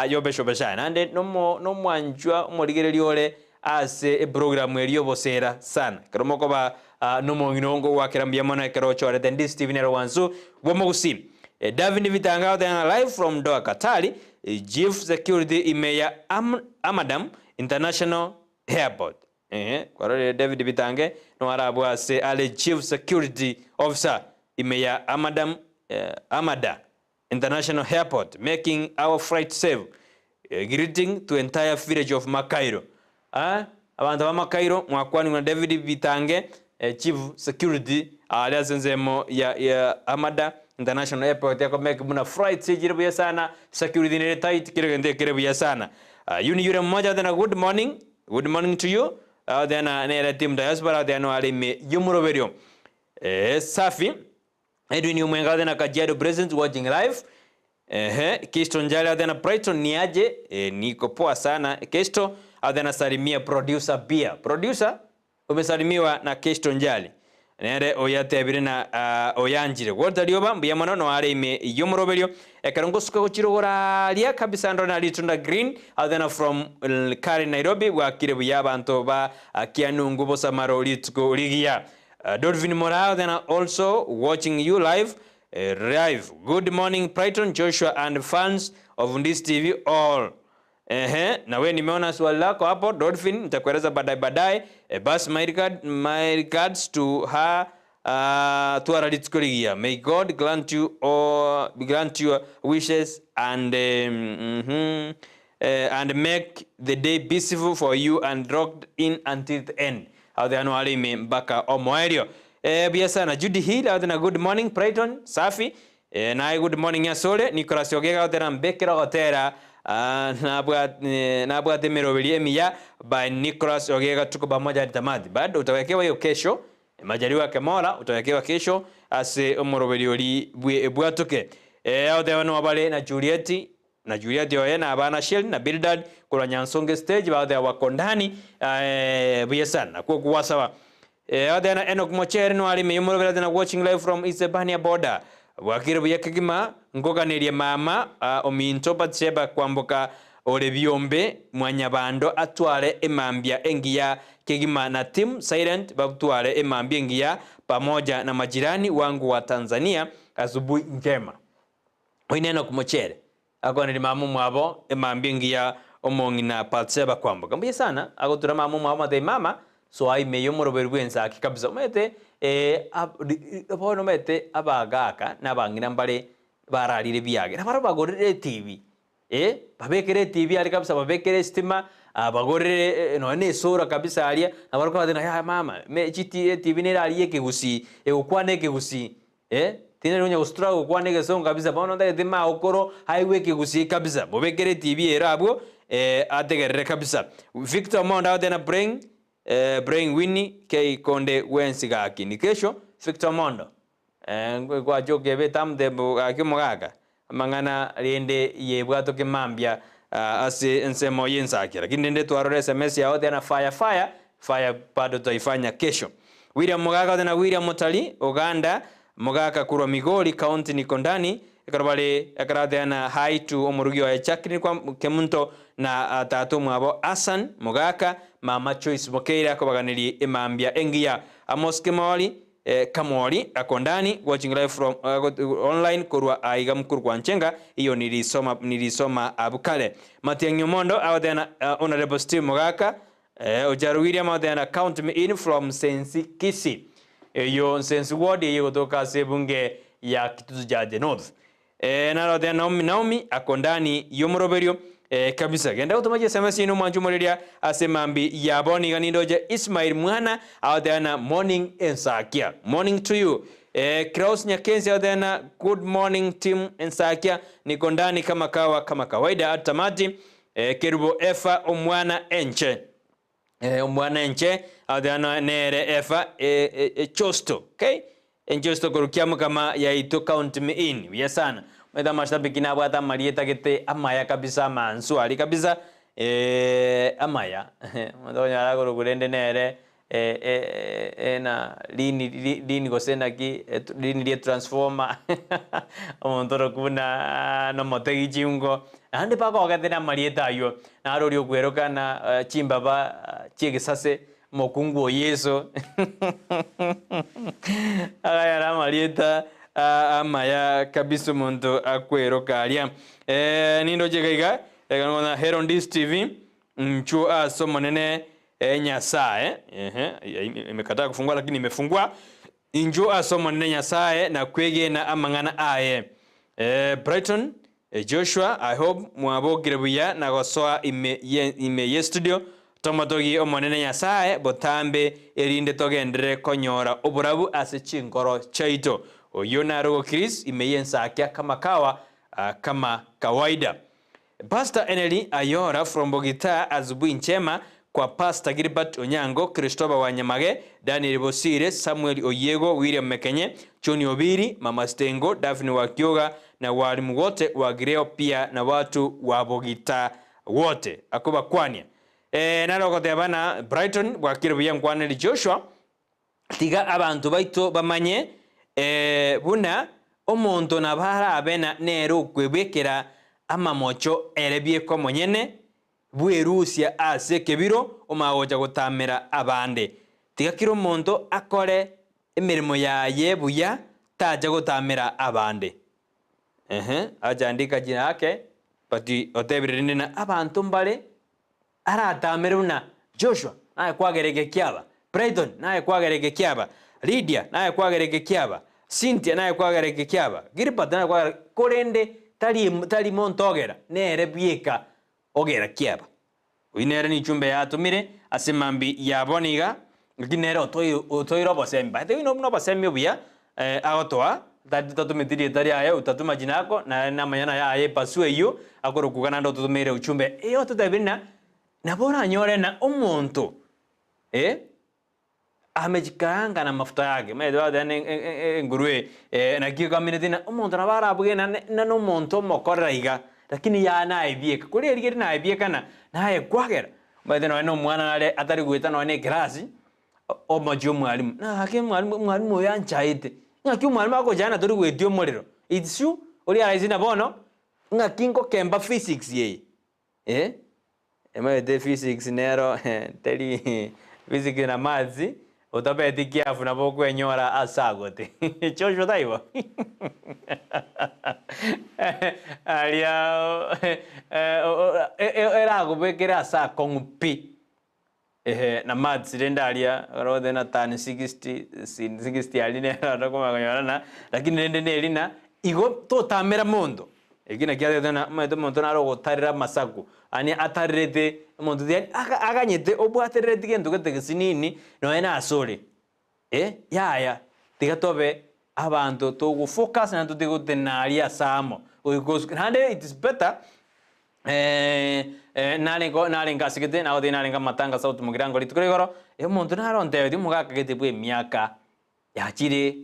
yobesho besha nande no mwanjwa umorigereriole ase program eliyo bosera sana karomoko ba no nginongo wakirambia mona kerocho re Ndizi TV nero wanzu bomo Gusii David Vitanga live from Doha Katari Chief Security imeya Amadam International Airport kwa David Vitange no arabu ase ale Chief Security Officer imeya Amada International Airport making our flight safe greeting to entire village of Makori abantu ba Makori mwakwani na David Vitange Chief Security aliasenzemo ya Amada International Airport yako make muna flight sijiribu sana security ni tight kirende kirebu sana yure mmoja tena good morning to you tena nere team diaspora tena alime yumuroberio safi Edwin Mwenga tena Kajiado present watching live Kisto Njali tena Brighton niaje niko poa sana Kisto tena salimia producer Bia producer umesalimiwa na Kisto Njali nere oyatebire na oyanjire wotalioba mbiyamano no are ime yomoroberio ekarongo suka kuchirogora lia kabisa ndo na litunda green tena from Kari Nairobi wakirebu yabanto ba kianungu bosa maro litko ligia Dolphin Morao then also watching you live good morning Brighton Joshua and fans of Ndizi TV all na we nimeona swali lako hapo Dolphin nitakueleza baadaye bas my regards to her to our litskoligia may God grant your wishes and make the day peaceful for you and rocked in until the end Adhiano alime mpaka omoerio bia sana Judy Hill adhina good morning Brighton safi na good morning ya sole Nicolas Ogega adhina mbekera gotera na bwa temerobeli emia by Nicolas Ogega tuko pamoja tamati bado utawekewa hiyo kesho majaliwa Kemola utawekewa kesho ase omorobeli oli bwatoke adhiano abale na Juliet oye na abana Shell na Bildad kwa Nyansonge stage baadhi ya wakondani bia sana kwa kuwasawa adana Enoch Mochere no ali meyumoro na watching live from Isebania border wakire bia kigima ngoganerie mama ominto batseba kwamboka ole biombe mwanyabando atware emambia engia kigima na team silent babtware emambia engia pamoja na majirani wangu wa Tanzania asubuhi njema Enoch Mochere akone mamu mwabo emambingia omongina patseba kwamboka mbiye sana agotura mamu mwabo de mama so ai meyomoro berwenza akikabza umete abono mete abagaka nabangina mbale bararire byage nabaro bagorire TV babekere TV ali kabisa babekere stima bagorire none sura kabisa alia nabaro kwa dina ya mama me chiti TV ne ali yeke Gusii ukwane ke Gusii tina nunya ustra ukwane ke song kabisa bono nda dima okoro highway ke Gusii kabisa bobekere TV erabo ategerere kabisa Victor Monda dena bring Winnie ke konde wensiga akini kesho Victor Mondo kwa joke betam de akimogaka mangana riende yebwato ke mambia ase ensemo Ensakia lakini nende tuarore SMS yao dena fire bado taifanya kesho William Mogaka dena William Motali Uganda Mogaka kurwa Migori county niko ndani ikarabali akaradeana hi to omurugi wa chakini kwa kemunto na tatu mwabo Asan Mogaka mama Choice Mokeira kobaganiri imambia engia Amos Kemoli Kamori akondani watching live from online kurwa aiga mkuru kwa nchenga iyo nilisoma abukale Matiangyo Mondo awadena honorable Steve Mogaka Ojaru William awadena count me in from Sensi Kisii iyo Sensi ward iyo kutoka sebunge ya Kitutu Jade North narodena Naomi akondani yomoroberio kabisa genda utomaje SMS ino mwanjumuliria asemambi yaboni ganidoje Ismail Mwana awadana morning Ensakia morning to you Kraus Nyakenzi awadana good morning team Ensakia niko ndani kama kawaida atamati Kerubo Efa omwana enche omwana enche awadana nere Efa chosto okay enjosto kurukiamu kama yaito count me in yesana Mweda mashabiki na wata marieta kete amaya kabisa manswali kabisa amaya mweda nyara kurugurende nere na lini gosenda ki lini die transformer omontoro kuna no motegi chiungo ande pako wakatena marieta yo na arori okweroka na chimbaba chigesase mokungu yeso agayara marieta amaya kabisa muntu akwero kalya nindo jegaiga ngona Herondis TV mchu asomo nene nyasaye imekataa kufungua lakini imefungua injo asomo nene nyasaye na kwege na amangana aye Brighton Joshua I hope mwabogire buya na gosoa ime studio tomatogi omonene nyasaye botambe erinde togendere konyora oburabu ase chinkoro chaito Oyona rogo Chris Ensakia kama kawaida. Pastor Eneli Ayora from Bogita asubuhi njema kwa Pastor Gilbert Onyango, Christopher Wanyamage, Daniel Bosire, Samuel Oyego, William Mekenye, Choni Obiri, Mama Stengo, Daphne Wakioga na walimu wote wa Gireo pia na watu wa Bogita wote. Akoba kwanya. Nalo kote abana Brighton wakirubu ya mkwaneli Joshua. Tiga abantu baito bamanye buna omonto nabara abena nero kwebekera amamocho erebye ko monyene bwerusia ase kebiro omagoja gutamira abande tigakiro omonto akore emirimo yaye buya taja gutamira abande ajandika jina yake pati otebirinde na abantu mbale aratamira una Joshua naye kwagereke kyaba Brighton naye kwagereke kyaba Lydia naye kwagereke kyaba Cynthia naye kwagereke kyaba Gilbert naye kwagereke korende tali montogera nere bieka ogera kyaba winere ni chumbe yatumire asemambi yaboniga ginere otoiro bosembi bate wino no bosembi buya agotoa tatumitiri tari aye utatuma jinako na namanyana yaye pasue iyo akorokugana ndo tutumire uchumbe iyo tutabina nabona nyore na omonto amejikanga na mafuta yake medo dane ngurue na kiyo community na omonto na bara bugena na no monto mokoraiga lakini ya na ibieka kuri erigeri na ibieka na kwagera medo no mwana nale atari gwita no ne grasi o majo mwalimu na hake mwalimu yanchaite ngaki mwalimu ako jana turi gwetio moriro itsu uri araizina bono ngakingo kemba physics ye de physics nero teli physics na maths utabeti kiafu na boku enyora asagote chocho taibo alia era kubekera asa kongpi na maths renda alia rode na tan 60 aline ndakoma kanyana lakini rende nelina igo to tamera mondo egina kiade tena mondo na rogo tarira masaku ani atarete mondo dia aganyete obwaterete gento getegesinini no ena asore ya tigatobe abantu to go focus na to tego tenaria samo because hande it is better nale ngasigete na ode nale ngamatanga sauti mugirango litukorigoro mondo na ronde di mugaka gete bwe miaka ya chire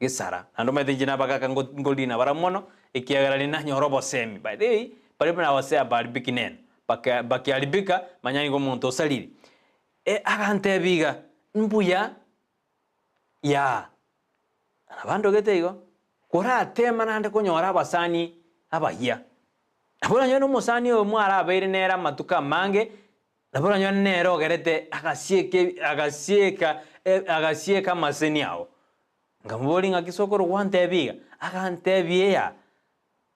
gesara ando mede jina baka ngolina baramono ikiagarani na nyorobo semi by the way pale na wasea barbikinen baki alibika manyani ko monto saliri agante biga mbuya ya abando getego kora tema nande konyora abasani abahia abona nyono musani o mwara abaire nera matuka mange abona nyono nero gerete agasieka maseni ao ngamuboli ngakisokoro wantebiga akantebiya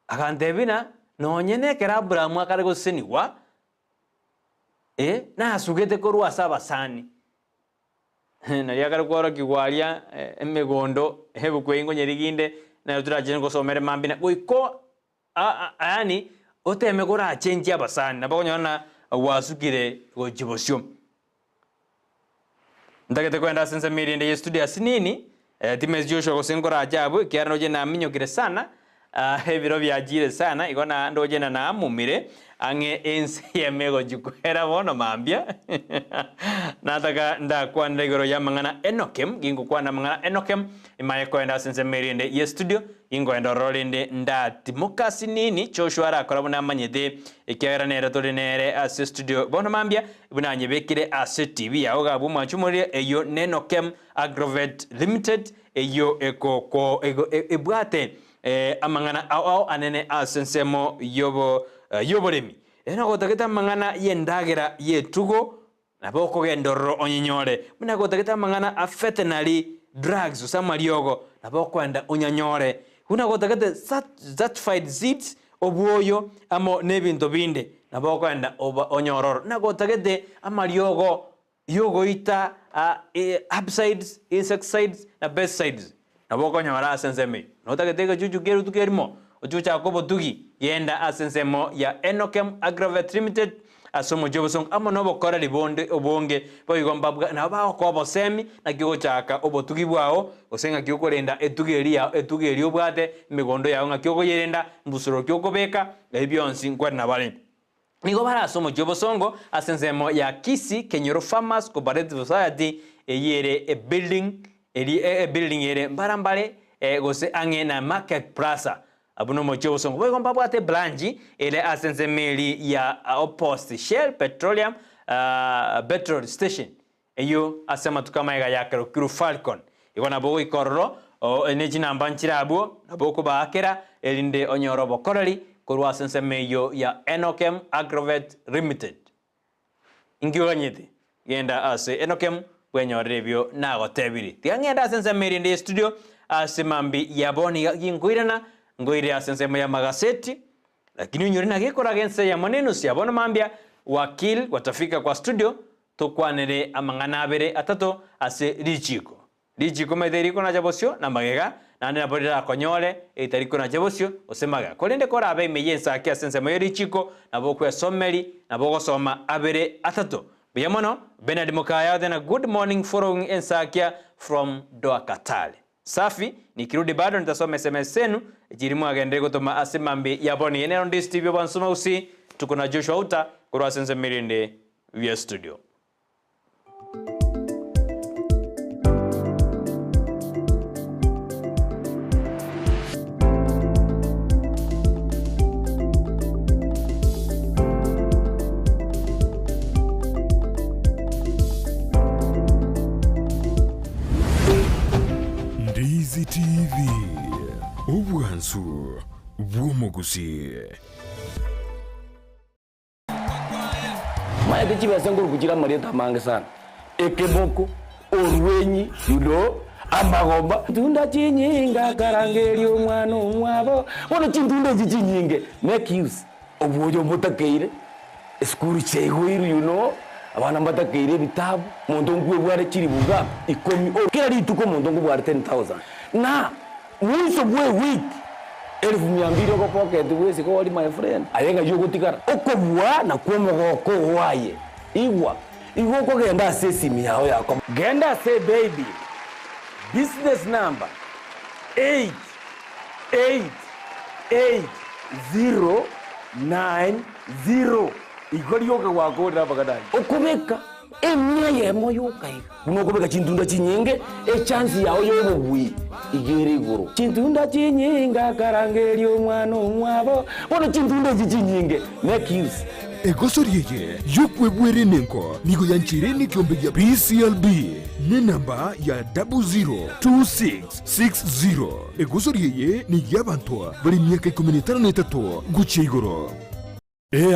akantebina nonyene kera Abraham akare guseniwa na asugete korwa sabasani na yakare kworo kigwalia emegondo hebukwengo nyeriginde na turaje ngosomere mambina goiko yani oteme kora change abasani nabonyona wasukire gojibosyo ndagete kwenda sense mirinde ye studio sinini timezjosho gosengora ajabu kiarano je na minyogire sana hebiro byagire sana igona ndoje na amumire ange ense yemego jukwera bono mambia nataka ndakwanda igoro ya mangana enokem gingo kwanda mangana enokem imaye kwenda sense mirinde ye studio ingo endo rolinde ndati mukasi nini choshwara akora buna manyede ikyera nera tolinere as studio bono mambia bunanye bekire as TV yawo gabu machumuri eyo nenokem agrovet limited eyo eko ebwate amangana au anene asensemo yoboremi eno gotaketa mangana yendagira yetugo naboko gendoro onyinyore muna gotaketa mangana a veterinary drugs usamariogo naboko enda onyanyore una gotaketa certified seeds obuoyo amo nebinto binde naboko enda onyororo na gotakete amariogo yogo ita herbicides insecticides na pesticides naboko nyora asenseme notaketeka juju geru tukerimo ochucha kobo tugi yenda asensemo ya Enokem Agrovet Limited asomo jobosong amo nobo kora libonde obonge boyigomba na ba ko semi na kigo chaka obotugi bwao osenga kyokorenda etugeri obwate migondo yawo ngakyo yerenda mbusoro kyokobeka ebyonsi nkwana bale nigo bara asomo jobosongo asensemo ya Kisii Kenyoro Farmers Cooperative Society eyere building yere mbarambale gose ange na market plaza abuno mocho songo boy gomba bwate blanji ele asense meli ya opost Shell Petroleum petrol station eyo asema tukamaiga yakero kuru Falcon igona bogo ikorro energy namba nchirabo naboko baakera elinde onyorobo korali kurwa asense meyo ya Enokem Agrovet Limited ingiyonyete genda ase Enokem wenyorebyo nago tebiri tiangenda asense meli ndi studio asemambi yaboni yinguirana ngoire asense ya magaseti lakini nyori na gikora gense ya maneno sia bona mambia wakil watafika kwa studio tokwanere amangana abere atato ase lichiko mederiko na jabosyo na magega na na bodira konyole itariko na jabosyo osemaga kolende kora abe meyensa akia asense ya lichiko na boko ya someli na boko soma abere atato biyamono Benard Mukaya then a good morning following Ensakia from Doakatale safi nikirudi bado nitasoma SMS zenu jirimu agende gutuma asimambi yaboni enero ndi studio bansoma usi tuko na Joshua Uta kwa sense mirinde via studio Ndizi TV Ubwansu Gusii Maya kichi basenguru kuchira marieta mange sana ekeboko orwenyi yudo amagomba tunda chinyinga karangeri omwana omwabo bona chindunda chinyinge make use obujo mutakeire skuru chegwiru abana mbatakeire bitabu muntu ngwe bware chiri buga ikomi kila rituko muntu ngwe bware 10,000 na mwiso bwe week 1200 ko pocket wese ko my friend ayenga yugo tikara okobwa na kwomogoko waye igwa ko genda sesimi yao yako genda say baby business number 888090 igori yoga wako ndabagada okubeka emya yemo yokai unokubeka chindunda chinyinge chance yawo yobugwi igere iguru chindunda chinyinga karangeri omwana omwabo bona chindunda chinyinge make use egosorieye yokwebwere nenko nigo yanchireni kiombe ya PCLB ne namba ya 002660 egosorieye ni yabantoa bali miaka 13 guche igoro.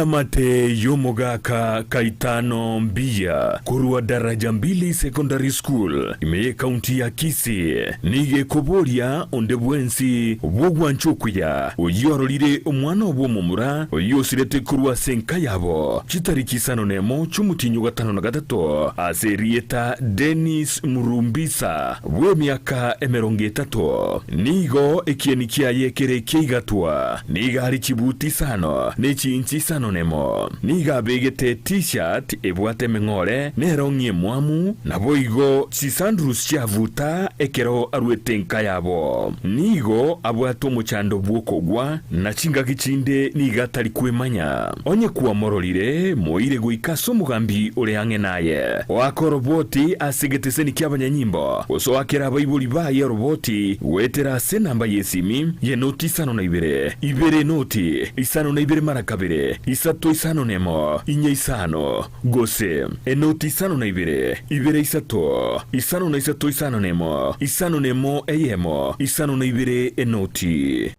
Amate yomogaka kaitano mbia kurua daraja 2 secondary school imeye kaunti ya Kisii nige koboria onde bwensi bwogwanchokuya oyorolire omwana obwomumura oyosirete kurua senka yabo chitariki 5 cy'umutinyo 53 aserieta Dennis Murumbisa bw'emyaka 30 nigo ekienikia yekere keigatwa niga hari kibuti sano nechinchi sanonemo niga begete t-shirt ebwate mengore nerongie mwamu na boigo sisandrus chavuta ekero arwetenka yabo nigo abwato muchando bwokogwa na chinga gichinde niga tari kwemanya onye kuwa morolire moire guikaso mugambi ule ange naye wako roboti asigeteseni ky'abanyanyimbo oso akera abayibuli baye roboti wetera se namba yesimi ye noti 52 ibere noti 52 mara kabere isato 5 inye 5 gose enoti 52 ibere isato 5 eyemo 52 enoti.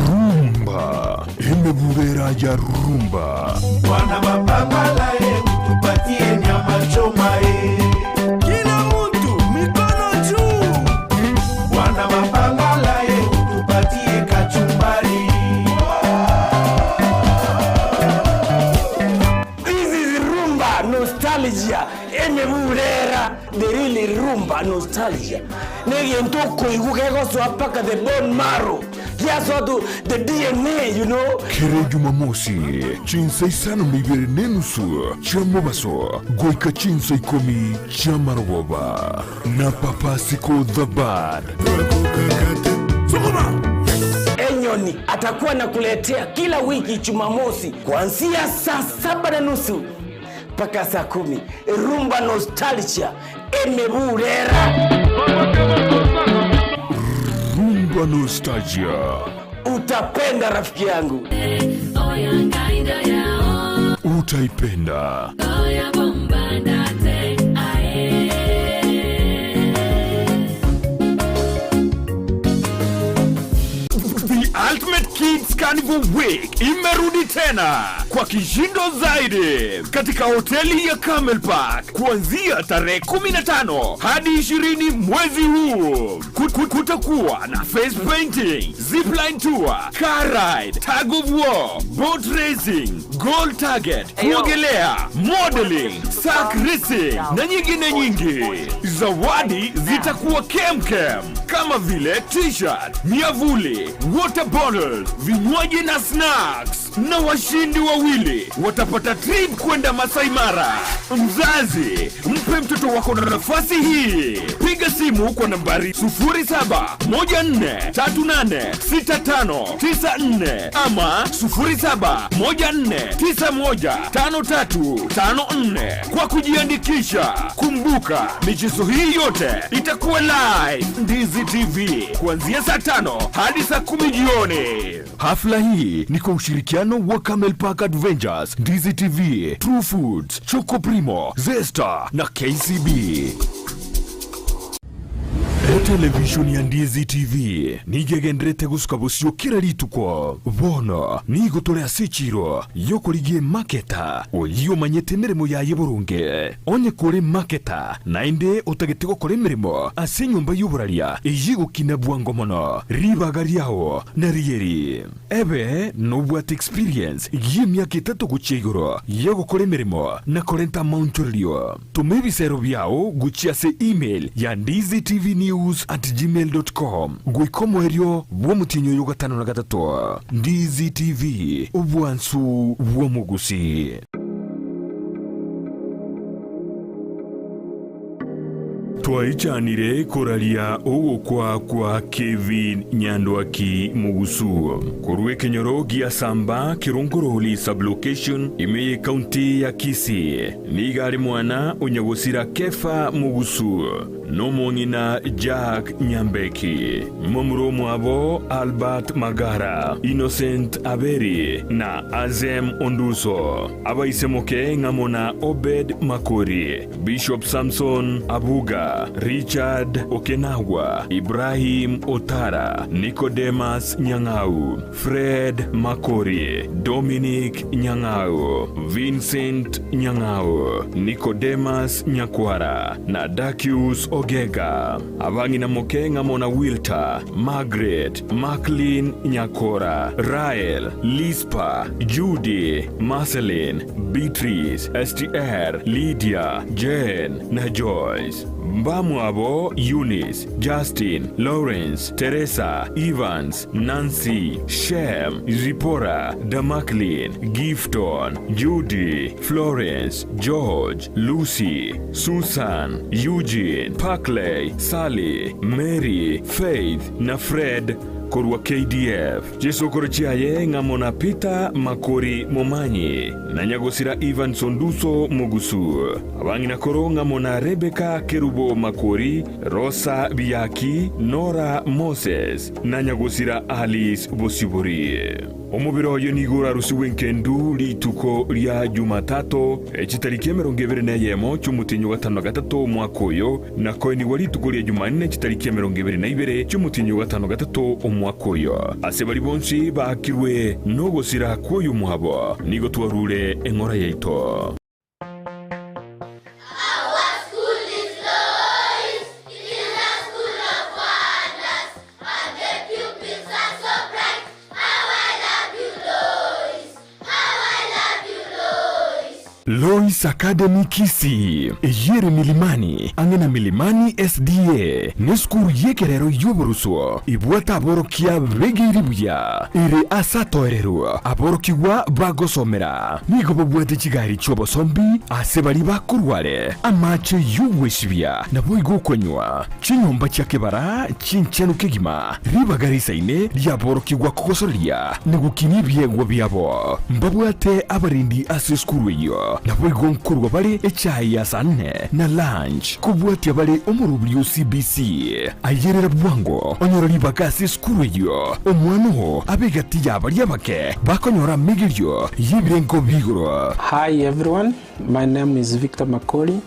Rumba imebubera ya rumba wana mapambala tupatie nyama choma kila mtu mikono juu wana mapambala tupatie kachumbari. This is rumba nostalgia emebubera the really rumba nostalgia nege ntoko igukego so apaka the bone marrow. Yes, the DNA, you know. Kere Jumamosi, chinsa isano mibere nenusu, chamobaso, goika chinsa ikomi, chamaroboba, na papasiko the bad. Enyoni atakuwa nakuletea kila wiki Jumamosi kuanzia saa 7:30 mpaka saa 10. Rumba nostalgia emeburera. Rumba nostalgia. Utapenda rafiki yangu. Utaipenda. The Ultimate Kids Carnival Week imerudi tena kwa kishindo zaidi katika hoteli ya Camel Park kuanzia tarehe 15 hadi 20 mwezi huu. Kutakuwa na face painting, zipline tour, car ride, tag of war, boat racing, goal target, kuogelea, modeling, sack racing na nyingine nyingi. Zawadi zitakuwa kemkem kama vile t-shirt, miavuli, water bottles, vinywaji na snacks, na washindi wawili watapata trip kwenda Masai Mara. Mzazi, mpe mtoto wako na nafasi hii. Piga simu kwa nambari 0714386594 ama 0714915354 kwa kujiandikisha. Kumbuka, michezo hii yote itakuwa live Ndizi TV kuanzia saa 5 hadi saa 10 jioni. Hafla hii ni kwa ushirikiano wa Camel Park Adventures, Ndizi TV, True Foods, Choco Primo, Zesta na KCB. Television ya Ndizi TV nigegendrete guskabusyo kira rituko bono nigotolea sechiro yokorigie maketa oyo manyete mirimo ya yeburunge onye kore maketa nainde otagetego kore mirimo ase nyumba y'uburaria eyigukina bwango mono ribagariao na rieri ebe nobwat experience y'emyaka 3 guchigoro yegukore mirimo na korenta mounturio tumebisero byao guchiase email ya ndizitv@gmail.com gwikomoerio bw'omutinyo yo 5 Ndizi TV obwansu bw'omugusi. Twaichanire koralia ogokwa kwa Kevin Nyandwaki Mugusu korwe kenyoro gia samba kirongoroli sublocation imeye county ya Kisii nigari mwana onyagosira Kefa Mugusu n'omong'ina Jack Nyambeki, momromo abo Albert Magara, Innocent Aberi na Azem Onduso, abaisemoke ng'amona Obed Makori, Bishop Samson Abuga, Richard Okenawa, Ibrahim Otara, Nicodemus Nyang'au, Fred Makori, Dominic Nyang'au, Vincent Nyang'au, Nicodemus Nyakwara na Dakius Ogega. Abang'ina moke ng'amona Wilta, Margaret, Maclean Nyakora, Rael, Lispa, Judy, Marceline, Beatrice, STR, Lydia, Jane na Joyce. Mbamu abo Eunice, Justin, Lawrence, Teresa, Evans, Nancy, Shem, Zipporah, Damaclean, Gifton, Judy, Florence, George, Lucy, Susan, Eugene, Parkley, Sally, Mary, Faith na Fred korwa KDF. Jesu korochiaye ng'amona Peter Makori Momanyi na nyagosira Ivan Sonduso Mugusu. Abang'ina koro ng'amona Rebecca Kerubo Makori, Rosa Biyaki, Nora Moses na nyagosira Alice Bosibori. Omubiro oyo nigura rusiwenkendu lituko lya Jumatatu chitariki 21 cy'umutinyo gatano gatatu mwaka oyo nako ni wali tuko lya Jumanne chitariki 22 cy'umutinyo gatano gatatu omwaka oyo. Ase bali bonsi bakirwe no gosira kwoyo muhabo nigo twarure engora yaito. Lois Academy Kisii, yere milimani, angena milimani SDA, neskuru yekerero yoboruso, ibuata aborokia begiribuya, ire asato erero, aborokiwa bagosomera, nigo bobuete chigari chobo sombi, asebali bakurwale, amache yuweshibia, na boigo kwenywa, chinyomba chakebara, chinchenu kegima, ribagarisa ine, liaborokiwa kukosoria, negukini biabo, mbabuate abarindi aseskuru iyo, na bwigo nkurwa bali echayi ya sanne na lunch kubwati bali omurubyo CBC ayerera bwango onyorori bakasi skuruyo omwano abegati yabali yabake bakonyora migiryo yibrengo bigoro. Hi everyone, my name is Victor Makori,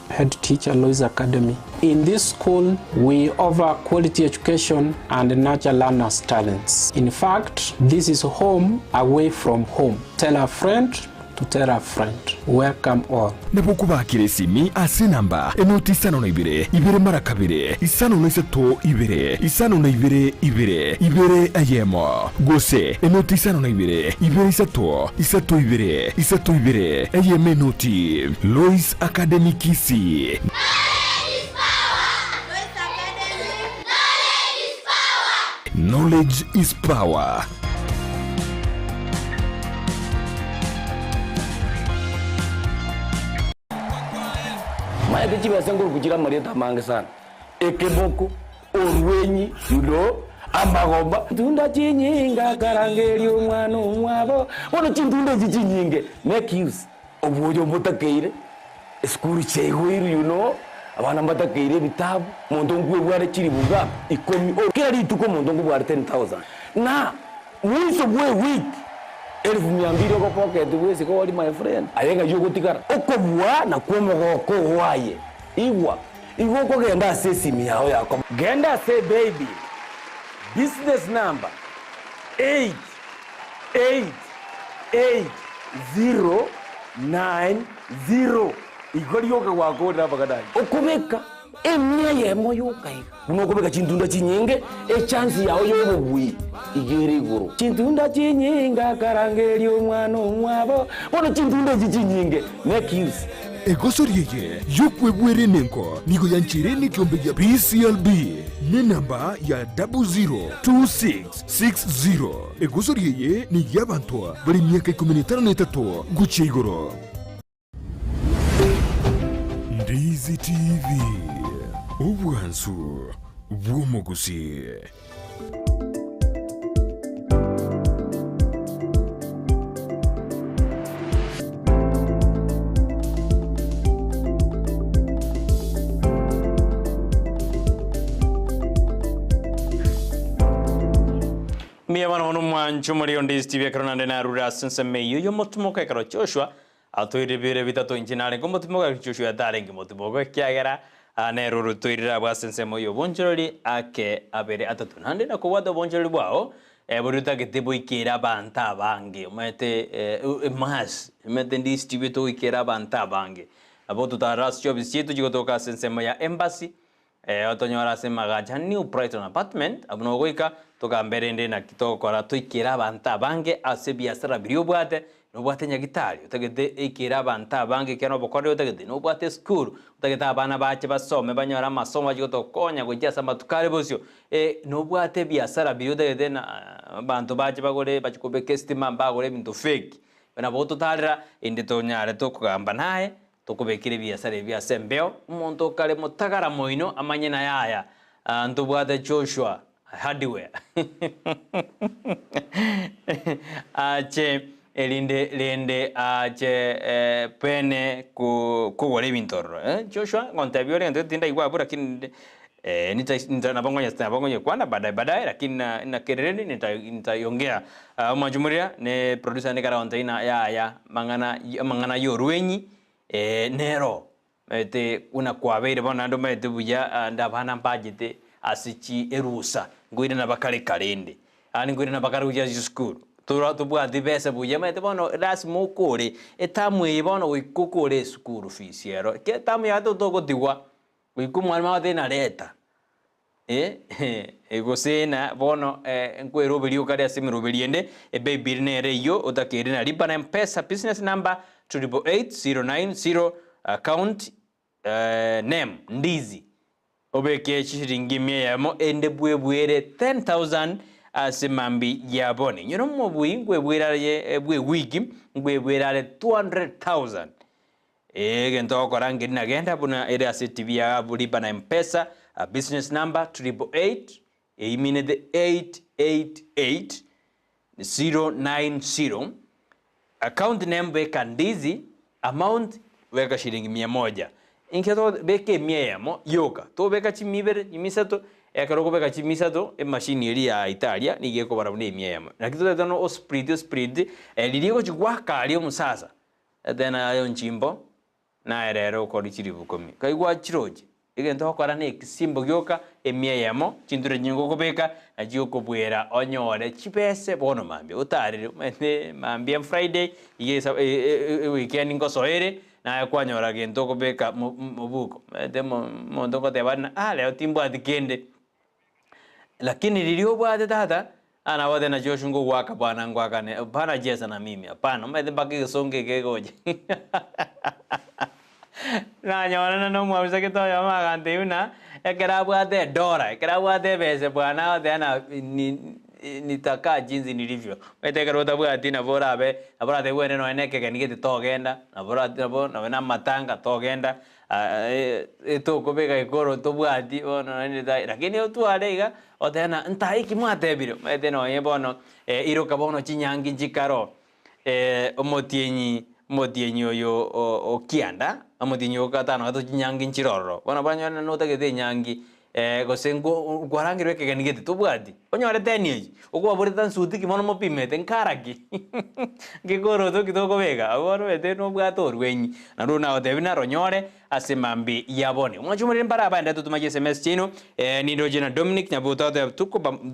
head teacher Lois Academy. In this school, we offer quality education and nurture learners' talents. In fact, this is home away from home. Tell a friend to tell a friend. Welcome all. Nabokuba kiresimi asinamba enoti isano na ibere mara kabire isano na isato isano na ibere ayemo gose enoti isano na ibere isato ibere ayeme noti. Lois Academy Kisii. Knowledge is power. Maete chiba senguru kuchira marieta mange sana. Ekeboko, orwenyi, amagomba. Tunda chinyinga karangeri omwana omwabo. Wono chintunda chinyinge. Make use. Obuojo mbotakeire. Skuru chegwiru abana mbatakeire bitabu. Mondongu bware chiri buga. Ikomi kila lituko mondongu bware 10,000. Na mwiso bwe week. 1200 ko pocket wese ko wali my friend ayenga yugo tikara okobwa na kwomogoko waye iwa ko genda sesi miao yako genda say baby business number 888090 igori yoga wako ndabagadayi okubeka emya yemo yokai unokubeka chintunda chinyinge chance yawo yobugwi igere iguru chintunda chinyinga karangeri omwana omwabo wono chintunda chinyinge make use egosoriye yokwebwere nenko nigo yanchireni kiombe ya PCLB ni namba ya 002660 egosoriye ni yabantoa bari miaka 13 guche igoro. Ndizi TV ubwansu bw'umuguzi. Mia bana ono mwanchu muri on Ndizi TV kronande na rura sense meyo yo motumoka karo Joshua atoire bire bitato injinale ko motumoka Joshua darengi motumoka kyagera ne ruru toirira bwa sense moyo bonjorori ake abere atatu nande na ko wado bonjorori bwao buruta gitebo ikera banta bange mete mas mete Ndizi TV to ikera banta bange abo tutaras job sietu jigotoka sense moya embassy otonyora semaga new Brighton apartment abuno goika toka mberende na kitokora tuikira banta bange ase biasara biri obwate no bwate nyagitari utagete ikira banta bange keno bokore utagete no bwate school utagete abana bache basome banyora masomo jigotokonya gujasa matukare bosyo no bwate biasara biri utagete na bantu bache bagore bachikobeke estima bagore bintu fake bana boto talira inde tonyare tokugamba naye tukubekire biasara byasembeo umuntu kale mutagara moino amanyina yaya ntubwate Joshua hardware ache lende ache pene kugore bintoro Joshua kontabiore ndo tinda igwa bura kin nita nabangonya kwana baadaye lakini na kereni nitayongea umajumuria ne producer ne kara ontaina ya mangana yoruenyi nero mete una kwabeire bona ndo mete buya ndabana mbajite asichi erusa ngwire na bakare karende ani ngwire na bakare uja school tura tubwa dibesa buya mete bono ras mukore etamwe bono wikukore school fees yero ke tamu ya to diwa wikumwana ma de na leta egosena bono nkwero bili ukari asimiro biliende baby nere yo otakere na lipa na mpesa business number 888-090 account name Ndizi obeke chiringi miyamo ende bwebwere 10,000 asimambi yabone nyono mobui ngwebwere bwe wiki ngwebwere 200,000 gento korangi na genda buna ere asitivi ya bulipa na mpesa business number 888 imine the 888-090 account name beka Ndizi amount weka shilingi 100 inketo beke 100 yoka to beka chimibere chimisato ekaroko beka chimisato machine iri ya Italia nigeko bara bune 100 nakito tano o spread liligo chigwaka ali omusasa then ayo nchimbo na erero ko lichirivu komi kaigwa chiroje igento okora ne kisimbo gyoka 100 chindure nyingo kobeka ajiyo kobwera onyore chipese bono mambe utarire mete mambe Friday igesa weekend ngosoere na kwanyora gento kobeka mubuko mete mondo ko tebana leo timbo adikende lakini lilio bwate tata ana wade na Joshua waka bwana ngwaka ne bana jesa na mimi hapana mete baki songe kegoje na nyona no mwabisa kito ya magante una ekerabwate dora ekerabwate bese bwana tena nitaka jinsi nilivyo metekerota bwati na borabe aborate wene no eneke kenigete togenda na borate na na matanga togenda eto kobeka ikoro to bwati ono nita lakini otwalega otena ntaiki mwatebiro mete no yebono iroka bono chinyangi njikaro omotienyi oyo okianda amotienyi okatano gato chinyangi nchiroro bona banyana no tagete nyangi gosengo gwarangirwe kegenigete tubwati onyore tenieji okwa buritan suti kimono mopimete nkaraki ngikoro to kitoko bega aboro ete no bwato rwenyi na runa otebina ronyore asemambi yabone mwachumuri mbara banda tutumaje SMS chino nindo jina Dominic nyabuto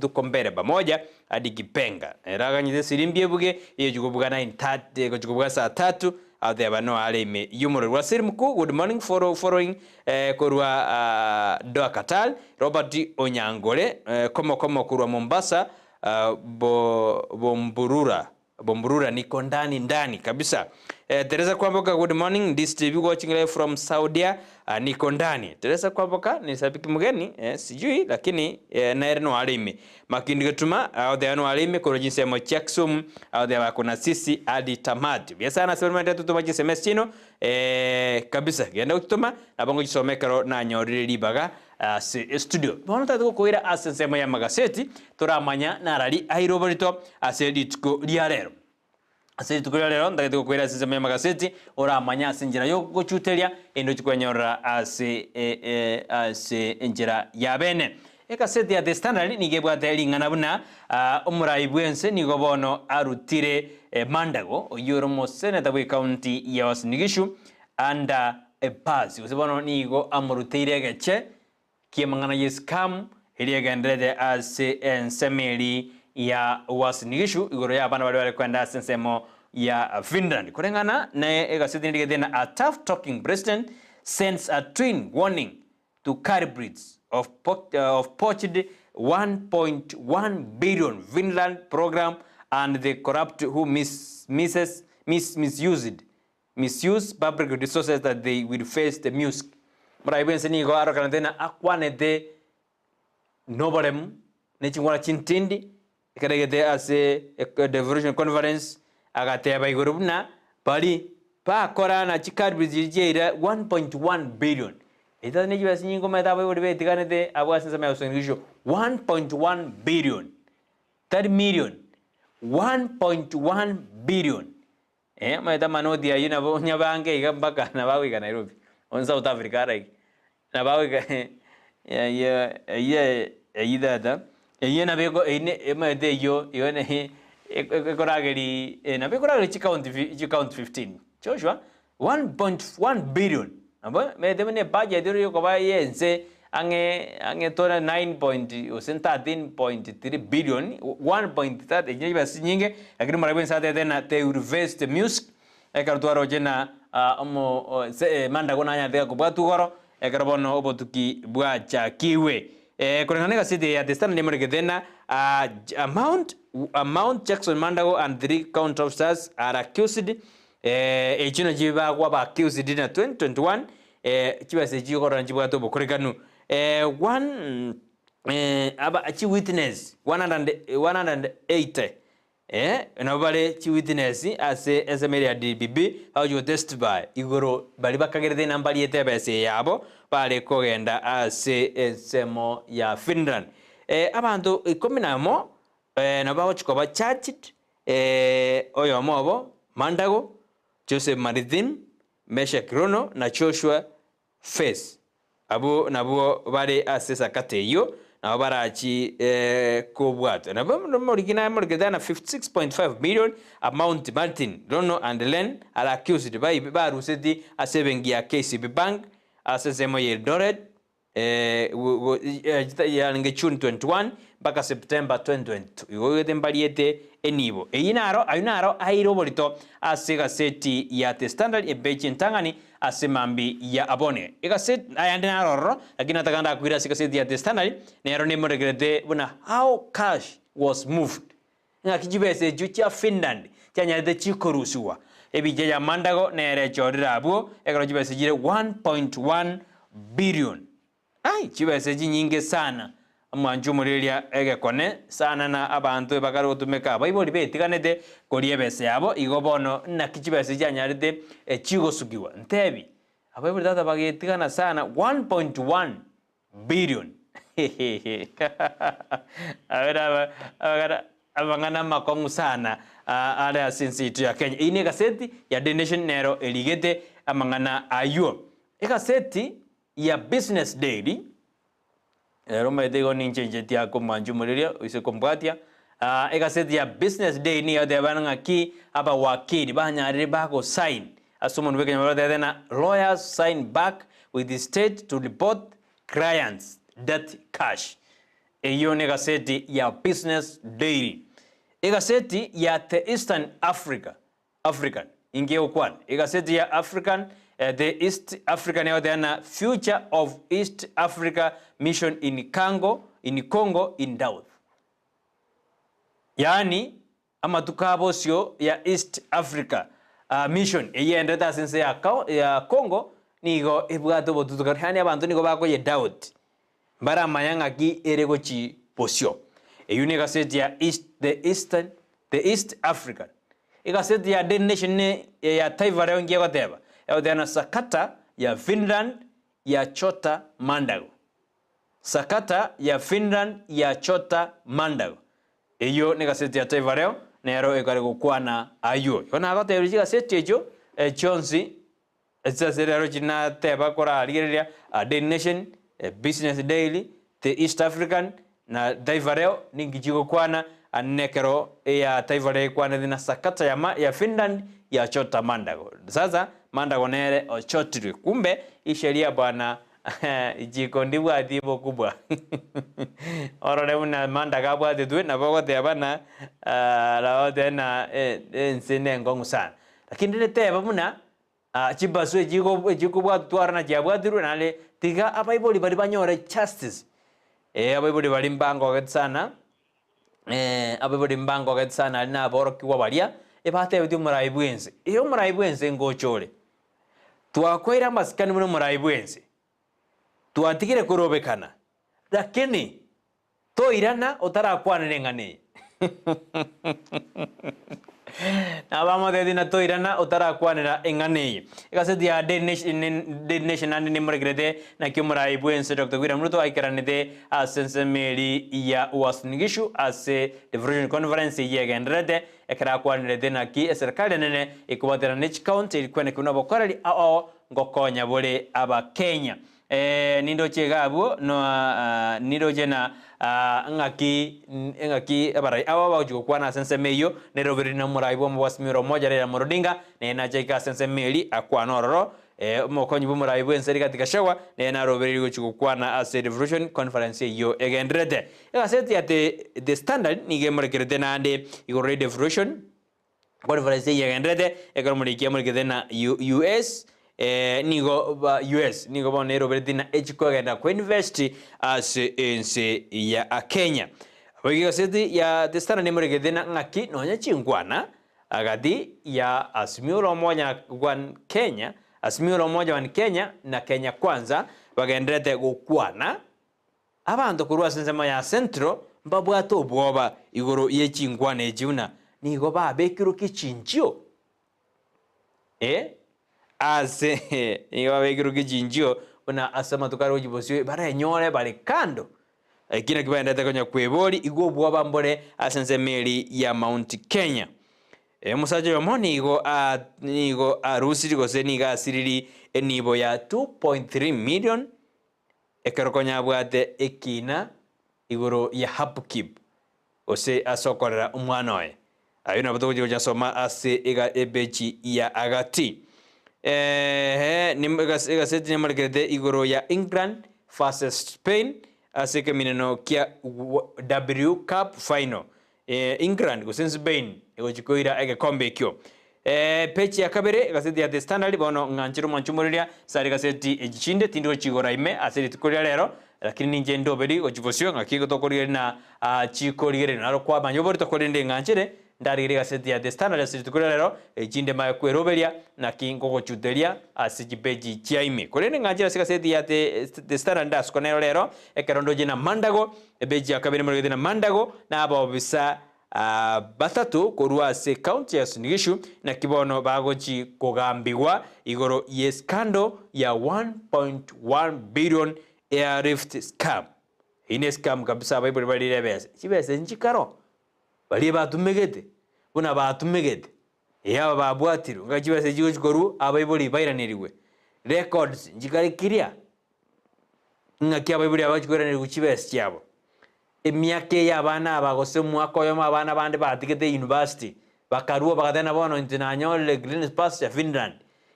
tukombere pamoja hadi Kipenga raganyite sirimbie buge iyo jukubuga 9:30 kujukubuga saa 3 ade bano alime yumoro wasiri mkuu good morning following korwa doa Katal Robert Onyangole komo kurwa Mombasa bomburura niko ndani kabisa Teresa Kwamboka good morning Ndizi TV watching live from Saudi niko ndani Teresa Kwamboka ni sabiki mgeni sijui lakini naerno alime makindi gatuma ade ano alime ko jinsi mo Jackson ade bakona sisi hadi tamati biasana settlement tutuma SMS chino kabisa genda utuma abongo jisomeka na nyorire libaga studio bono tatu koira asensemo ya magaseti toramanya narari airoborito aseditko liarero asedi tukuria lero ndagete kukwira asensemo ya magaseti oramanya asenjira yo gochuteria endo chikwenyorra ase enjira ya bene Ekaseti ya The Standard nigebwate lingana buna omurai bwense nigo bono arutire Mandago oyoro mo seneta bwe county ya Uasin Gishu anda epazi usebono nigo amurutire geche kiemangana yeskam iliyegendrede ase ensemeli ya Uasin Gishu igoro ya bana bale kwenda sensemo ya Finland kurengana na ekaseti ndigedena a tough talking president sends a twin warning to carry breeds of poached 1.1 billion Finland program and the corrupt who misuse public resources that they will face the music. But I been go aro kanatena akwane de noborem nechingwana chintindi ikadegede as a devolution conference agateba igurubna bali pa kora na chikar bizijira 1.1 billion. Ita ni jiba sinyi ngoma ita bwe bwe tikanete abwa sensa me Uasin Gishu 1.1 billion 30 million 1.1 billion maita manodi ya yuna bo nyabange igambaka na bawe ka Nairobi on South Africa right na bawe ka ida na bego ine maite yo yone ekorageri na bekorageri count 15 Joshua 1.1 billion abo me demene budget yo ko ba yense ange tona 13.3 billion 1.3 nyiba sinyinge lakini mara sate tena te reverse the music ekartuaro jena manda kona nya de ko batugoro ekarbono obotuki bwacha kiwe kurengana city ya The Standard nemere tena amount Jackson Mandago and 3 county officers are accused echino jiba kwa ba accused in 2021 chiba se jigoro njibwa to bokurekanu one aba achi witness 180 na bale chi witness ase esemeri ya DBB how you testify igoro bali bakagerede nambali yetebe se yabo bale kogenda ase esemo ya Finland abantu 11 na bawo chikoba church oyo mobo Mandago Joseph Marithin Mesha Krono na Joshua Face abo nabo bale asesa kateyo na barachi kobwato na morigina morigana 56.5 million amount Martin Rono and Len are accused by barusedi asebengia KCB Bank asesemo Eldoret ya ngechun 21 mpaka September 2022 igoyete mbaliete enibo ayunaro airo bolito asega seti ya The Standard ebechi ntangani asemambi ya abone ikaset ayandena roro lakini atakanda kuira seti ya The Standard nero ne moregrete buna how cash was moved ngakijibese jucha Finland cyanyade chikorusuwa ebije ya Mandago nere chodira abo ekarojibese jire 1.1 billion ai chibese nyinge sana amanju murelia egekone sana na abantu bakaro tumeka bayiboli betikanete koriebese yabo igobono na kichibese cyanyaride chigosugiwa ntebi abayiboli data bagetikana sana 1.1 billion abangana makongu sana ala sinsitu ya Kenya ine gaseti ya The Nation nero eligete amangana ayo ekaseti ya Business Daily Roma edego ninche tia komanju murelia ise kombatia ekaseti ya Business Day ni ade bananga ki aba wakili banyarire bako sign asomon weke nyamara tena lawyers sign back with the state to report clients debt cash eyo ne gaseti ya Business Daily ekaseti ya The Eastern African ingeo kwan ekaseti ya African the East African Yodana Future of East Africa Mission in Congo in Doubt. Yani amatukabosyo ya East Africa mission eyendeta sense ya Congo nigo ebwato botutukar hani abantu nigo bako ye Doubt. Bara mayanga ki eregochi posyo. Eyune set ya the East African. Ikaset ya The Nation ya taifa leo ngiye goteba. Eodana sakata ya Finland ya Chota Mandago. Sakata ya Finland ya Chota Mandago. Eyo ni gaseti ya taifa leo nero ekarego kwana ayo. Yona agote yuri gaseti ejo Chonsi esa serero jina teba kora aligeria The Nation Business Daily the East African na taifa leo ningijigo kwana anekero ya taifa leo kwana dina sakata ya Finland ya chota Mandago. Sasa Mandago nere ochotirwe, kumbe isheria bwana ijiko ndibwa atibo kubwa orore una Mandaga bwa tetwe na boko te bana la ote na nsene ngongu sana, lakini lete bamuna chibasu ejiko bwa twara na jabwa tiru nale tiga abaiboli bali banyore justice abaiboli bali mbango getsana abaiboli mbango getsana na boroki wa balia ebate ebi muraibwense iyo muraibwense ngochore twakwira maskani muno muraibwense twatigire kurobekana lakini toirana otarakwanire ngani na vamos de dina toirana otarakwanira engani ikaseti ya Daily Nation andi nimregrete na kimurai bwense Dr. William Ruto aikiranite asense meri ya wasnigishu ase Devolution Conference yegendrete ekirakwanire na ki serikali nene ikubatera Niche County ilikwene kuna bokorali ao ngokonya bole aba Kenya nindo chegabo no nindo jena ngaki abarai awa bajuko kwana sense meyo ne roberi na murai bo wasmiro moja le morodinga ne na jeka sense meli akwana ororo mokonyi bo murai bo enseri katika shawa ne na roberi go kwana ase Devolution Conference yo egendrete ekaseti ate the standard ni gemre kirete na ande igore Devolution Conference yegendrete ekoromuri kiamuri na US nigo US nigo bonero berdina echiko genda ku university as ense ya Kenya bagiga seti ya testana nemore gedena ngaki nonya chingwana agadi ya asimiolo moja wan Kenya asimiolo moja wan Kenya na Kenya kwanza bagendrete gukwana abantu kurwa sensema ya centro mbabwato bwoba igoro ye chingwana ejuna nigo babekiro kichinjio ase iwa begiru kijinjio una asama tukaro jibosio bara nyore bali kando kina kibanda takonya kweboli igobwa bambole asense meli ya Mount Kenya musaje yomoni nigo arusiri gose niga asiriri enibo ya 2.3 million ekerokonya bwate ekina igoro ya upkeep ose asokorera umwanoe ayuna bato kujya soma ase ega ebechi ya agati nimegaseti nimarikete igoro ya England versus Spain asike mineno kia W Cup final England go since Spain ejikoira ege kombe kyo pechi ya kabere gaseti ya The Standard bono nganchiro manchumuriria sari gaseti ejichinde tindiro chigora ime asiri tukoria lero lakini ninje ndoberi ojivosio ngakiko tokoria na chikorire naro kwa manyobori tokorinde nganchire ndarire gaseti ya The Standard asiri tukoria lero ejinde mayo kweroberia na kingo gochuteria asijibeji chiaime korene nganchira gaseti ya The Standard ndaskonero lero ekerondo jina Mandago ebeji ya kabere morgede na Mandago na aba obisa batatu korwa se county ya Sunigishu na kibono bagochi kogambiwa igoro yeskando ya 1.1 billion air rift scam ine scam kabisa bible bali rebese chibese nchikaro bali batumegete buna batumegete yaba babwatiru ngachibese jigo chikoru abaiboli bairaniriwe records njikarikiria ngakia bible abachikorane chibese cyabo emyake y'abana abagose mwako yo abana bande batigete university bakaruwa bakadena bono intinanyole green pass ya Finland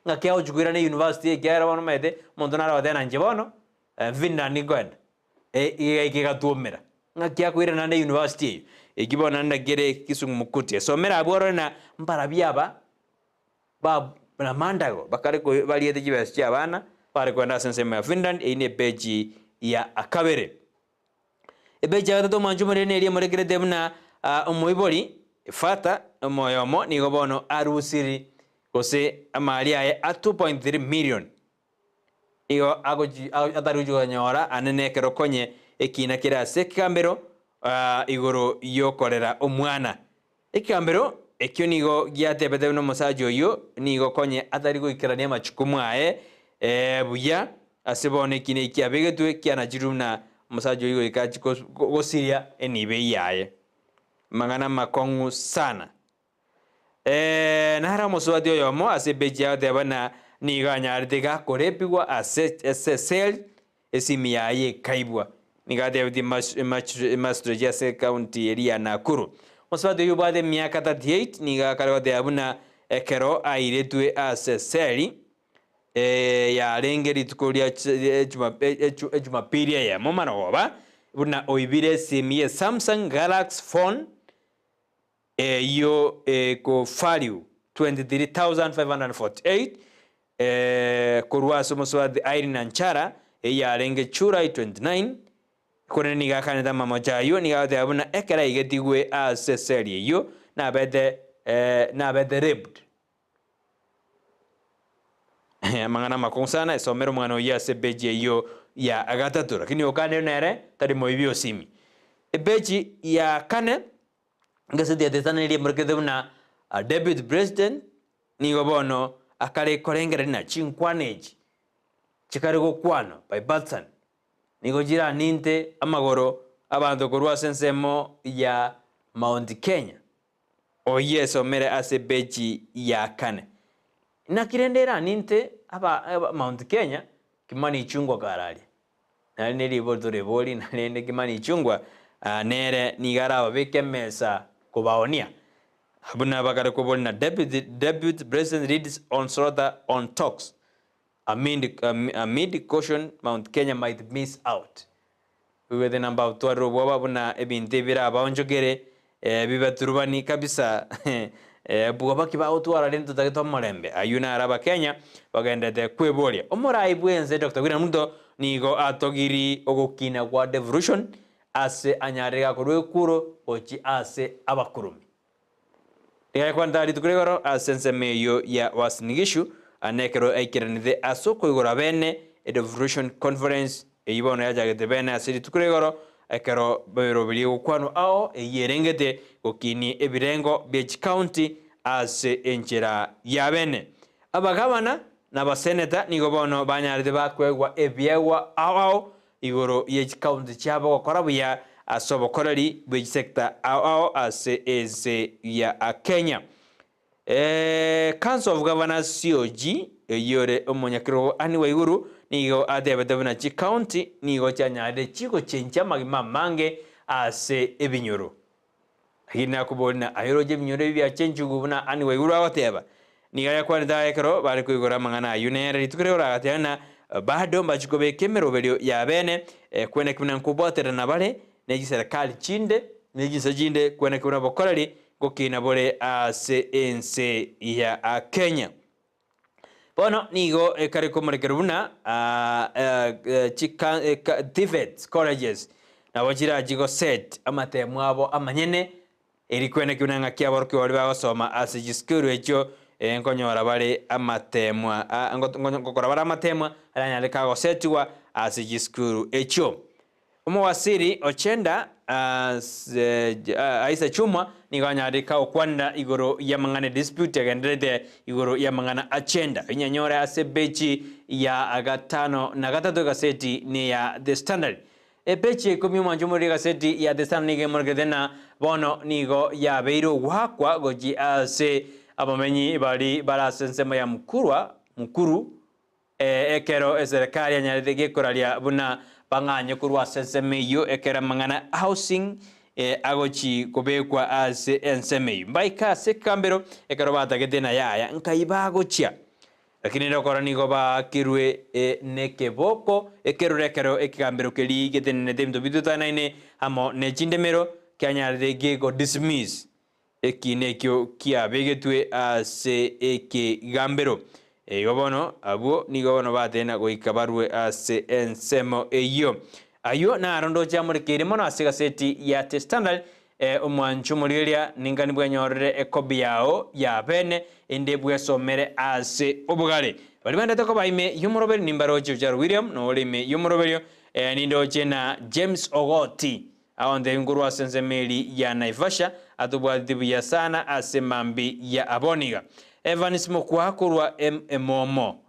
ngakia ojugirane university gyara bono mede mondonara badena nje bono Finland ngwenda ikigatuomera ngakia kwirana na university ikibona ndagere kisungu mukuti somera aboro na mbara byaba ba na Mandago bakare ko baliete university abana pare kwenda sensema ya Finland ine page ya akabere ebeja gato manjumure neri murekere demna umuiboli fata moyomo nigo bono arusiri kose amali aye 2.3 million igo agoji atarujo nyora anene kerokonye ekina kira sekambero igoro yokorera omwana ekambero ekyo nigo gyatebete no musajo yo nigo konye atarigo ikirania machukumu aye buya asebone kine ikiabegetwe kiana jirumna musajo yigo ikachi gosiria enibe yaye magana makongu sana nahara muswadi yomo asebeja debana niga nyartega korepigwa SSL esimi yaye kaibwa nigate di Mastro Jase County area Nakuru muswade yubade miaka 38 niga karwa de abuna ekero airetwe aseseri ya rengeri tukoria Jumapili ya momana oba buna oibire simie Samsung Galaxy phone yo ko value 23,548 kurwa muswade Irene Anchara ya renge chura 29 kone niga kaneta mamoja yo niga de abuna ekera igetigwe aseseri yo na bede ribbed mangana makonsana esomero mwana ya sebeji yo ya agatatu lakini okane nere tari moibio simi ebeji ya kane ngase de tane ile murkeduna deputy president nigo bono akare korengere na chinkwaneji chikare go kwano by Batson nigo jira ninte amagoro abantu kurwa sensemo ya Mount Kenya oyeso mere asebeji ya kane na kirendera ninte aba Mount Kenya kimani chungwa karali na neri bodo boli na nende kimani chungwa nere nigara babeke mesa kubaonia abuna bakare kuboli na deputy president leads on talks amid caution Mount Kenya might miss out we the number of twaro baba buna ebinte bira baonjogere bibaturubani kabisa bugaba kiba utwara lento tageto molembe ayuna araba Kenya bagendete kwebolia omorai bwenze Dr. William Ruto nigo atogiri ogokina kwa devolution ase anyarega korwe kuro ochi ase abakurumi ya kwanda litukuregoro asense meyo ya wasinigishu anekero aikiranide asoko igora bene devolution conference eyibono yajagete bene asiri tukuregoro ekero berobili ukwano ao eyerengete kokini ebirengo beach county ase enchera yabene abagabana n'abaseneta nigo bono banyaride bakwegwa ebyewa ao igoro beach county chabo gukora buya asobokorari beach sector ao ase eze ya Kenya Council of Governors COG yore omonyakiro ani waiguru nigo adebedebna chi county nigo chanyade chiko chencha magima mange ase ebinyoro hina kubona ayiroje binyoro bya chenchugu buna ani waiguru abateba niga yakwanida ekero bari kwigora mangana yunere litukurera agatena bado mbachikobe kemero belio ya bene kwene kuna nkubotera nabale neji serikali chinde neji sajinde kwene kuna bokorali gokina bole ase ense ya Kenya bono nigo kare komurekeruna chika TVET colleges na wajira jigo set amatemwabo amanyene erikwene kunanga kyaboroko bali bagosoma ase jiskuru echo nkonyora bali amatemwa ngokora bali amatemwa alanya kago setwa ase jiskuru echo umwasiri ochenda aisa chuma niganyarika okwanda igoro yamangane dispute agendete igoro yamangana achenda inyanyora asebechi ya agatano na gatatu gaseti ni ya The Standard ebechi kumyuma njumuri gaseti ya The Standard nige morgedena bono nigo ya beiro wakwa goji ase abamenyi bali barasensema ya mukuru ekero serikali anyaride gekoralia buna banganye kurwa sensemeyo ekera mangana housing agochi kobekwa as ensemeyo mbaika sekambero ekero batagedena yaya nkaibagochia lakini ndokora nigo bakirwe nekeboko ekero ekambero keli getene demdo bidutanaine amo nechindemero kyanyaride gego dismiss ekinekyo kia begetwe as eke gambero yobono abo nigobono batena goikabarwe ase ensemo eyo ayo na rondo chamurikire mono ase gaseti ya The Standard omwanchu muriria ningani bwanyorere ekobi yao ya bene inde bwesomere ase obugale bali banda toko baime yumuroberi nimbaroche jar William no olime yumuroberio nindo chena James Ogoti awonde ngurwa sensemeli ya Naivasha atubwadibu ya sana ase mambi ya Aboniga Evans Mokwakurwa momo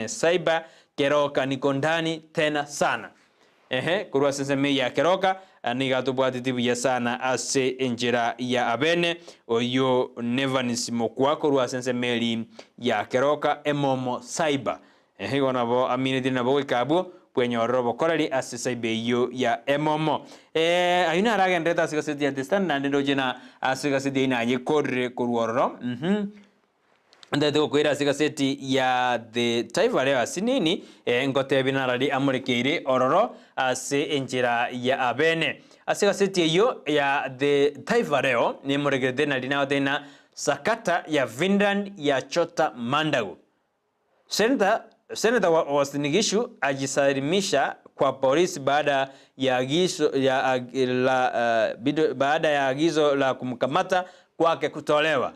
Saiba Keroka niko ndani tena sana kurwa senseme ya Keroka niga tubwatitibu ya sana ase enjera ya abene oyo Evans Mokwakurwa sensemeli ya Keroka momo Saiba gona bo aminiti na bo ikabo bwenyororo bokorari asisa ibeyo ya emomo ayuna aragendeta asigasiti ya testan nande dojena asigasiti ina yekorre kurwororo ndete gokwira asigasiti ya the taifa leo asinini ngote binarali amurekeire ororo ase enjira ya abene asigasiti iyo ya the taifa leo ni muregerede na dinao tena sakata ya Finland ya Chota Mandago. Senator Uasin Gishu ajisalimisha kwa polisi baada ya agizo la kumkamata kwake kutolewa.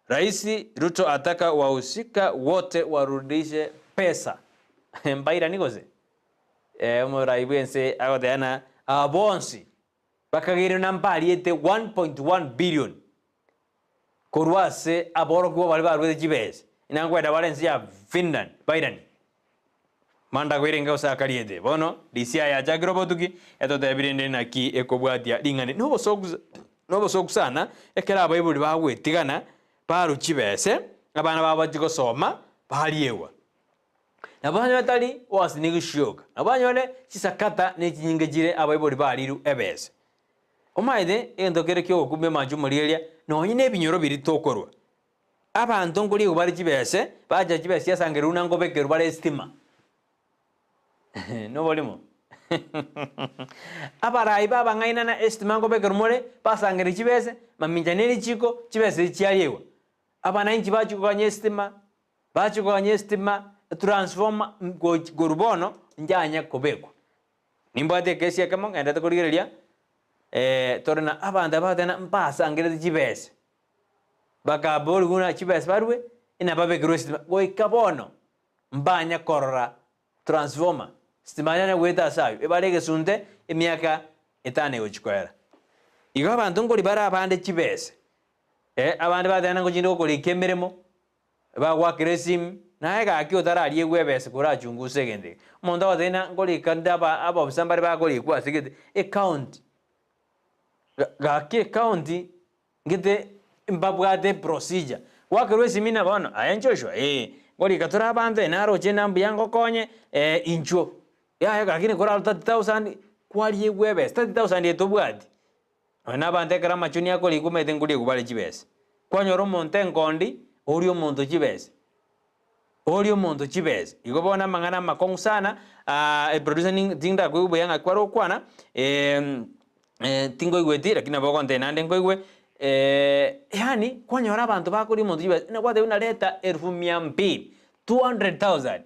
Rais Ruto ataka wahusika wote warudishe pesa. Mbaira nikoze. Muraibense agoteana abonsi. Bakagire nambari yete 1.1 billion. Kurwase aboro kuwa bali barwede jibes. Inangweda Valencia ya Finland Brighton. Manda kwirenga usakariete. Bono DCI ya jagiro botuki eto tebirinde na ki ekobwatia dingane. Nobo sokusana ekera abayibuli bagwetigana baru chibese abana babajiko soma baliewa. Nabanya batali wasinigishyoka. Nabanyone chisakata nekinyingejire abayibuli baliru ebese. Omaide endokere kyo kumbe majumuriria no nyine binyoro biri tokorwa. Abantu nguri ubari kibese baje kibese yasangeruna ngo bekeru bare estima. No volimo. Abarai baba ngaina na estima ngo bekeru more basangere kibese maminjaneri chiko kibese chiayewa. Abana inchi bachukanye estima transform gorubono njanya kobekwa. Nimbate kesi yakamo ngenda kurigereria torna abanda batena mpasa angere kibese. Baka bolguna chibes barwe ina babe grostima boy kabono mbanya korora transformer stimanya na weta sayo ebarege sunte emiaka etane uchikwera igo abantu ngoli bara abande chibes abande batena ngo chindo koli kemeremo ba wa kresim na ega akyo tarari egwebese kura chunguse gende monda watena ngoli kanda ba aba bisambare ba goli kwa sigete account ga ke account ngite mbabwate procedure wakerwe simina bono ayanchoshwa ngori katura bande naro chenambu yango konye incho ya lakini kora 30000 kwali yegwebe 30000 etobwati ona bande kara machuni yako likumete nguli kubale chibese kwanyoro monte ngondi orio monto chibese igobona mangana makong sana producing tinda kuibu yanga kwaro kwana tingo igweti lakini bokonte nande ngoigwe yani kwanyora abantu bakuri muntu jibese na kwate unaleta 200,000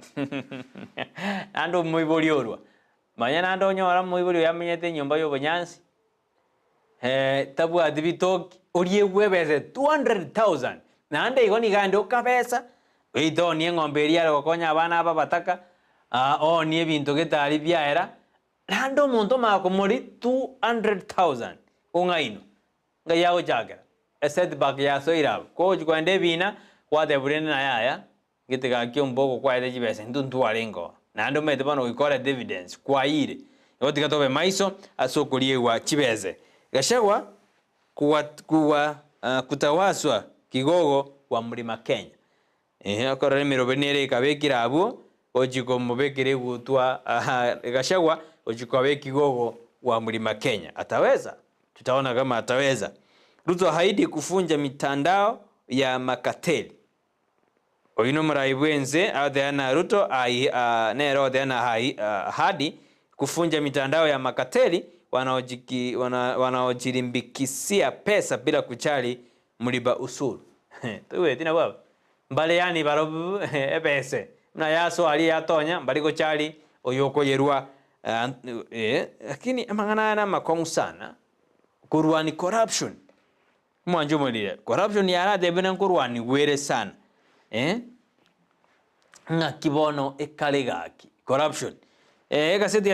ando muiboliorwa manyana ando nyora muiboli yamenyete nyumba yo bonyansi tabu adibitoki oriegwebese 200,000 na ande igoni gando kabesa weito ni ng'ombe ria gokonya abana aba bataka ni ebintu getari byaera ando muntu makomori 200,000 ungaino ngayago jaga setback ya soira ko kwande bina kwade burene na yaya gitega kyombogo kwaide jibese nduntu arengo nando mete bano ikora dividends kwaire yotika tobe maiso asokolie wa chibeze gashagwa kutawaswa kigogo wa mlima Kenya akora mirobenere kabekira abo ojiko mubekire gutwa gashagwa ojiko abekigogo wa mlima Kenya ataweza tutaona kama ataweza. Ruto haidi kufunja mitandao ya makateli. Oino mraibwenze adeana Ruto nero adeana hadi kufunja mitandao ya makateli wanaojirimbikisia pesa bila kuchali mliba usuru. Tuwe tina baba. Mbale yani baro pesa. Na yaso ali yatonya mbali kuchali oyoko yerua lakini amangana na makongu sana. Kurwani corruption. Mwanjo mwelile. Corruption yara debena kurwani were sana. Nga kibono ekalegaki. Corruption. Gazeti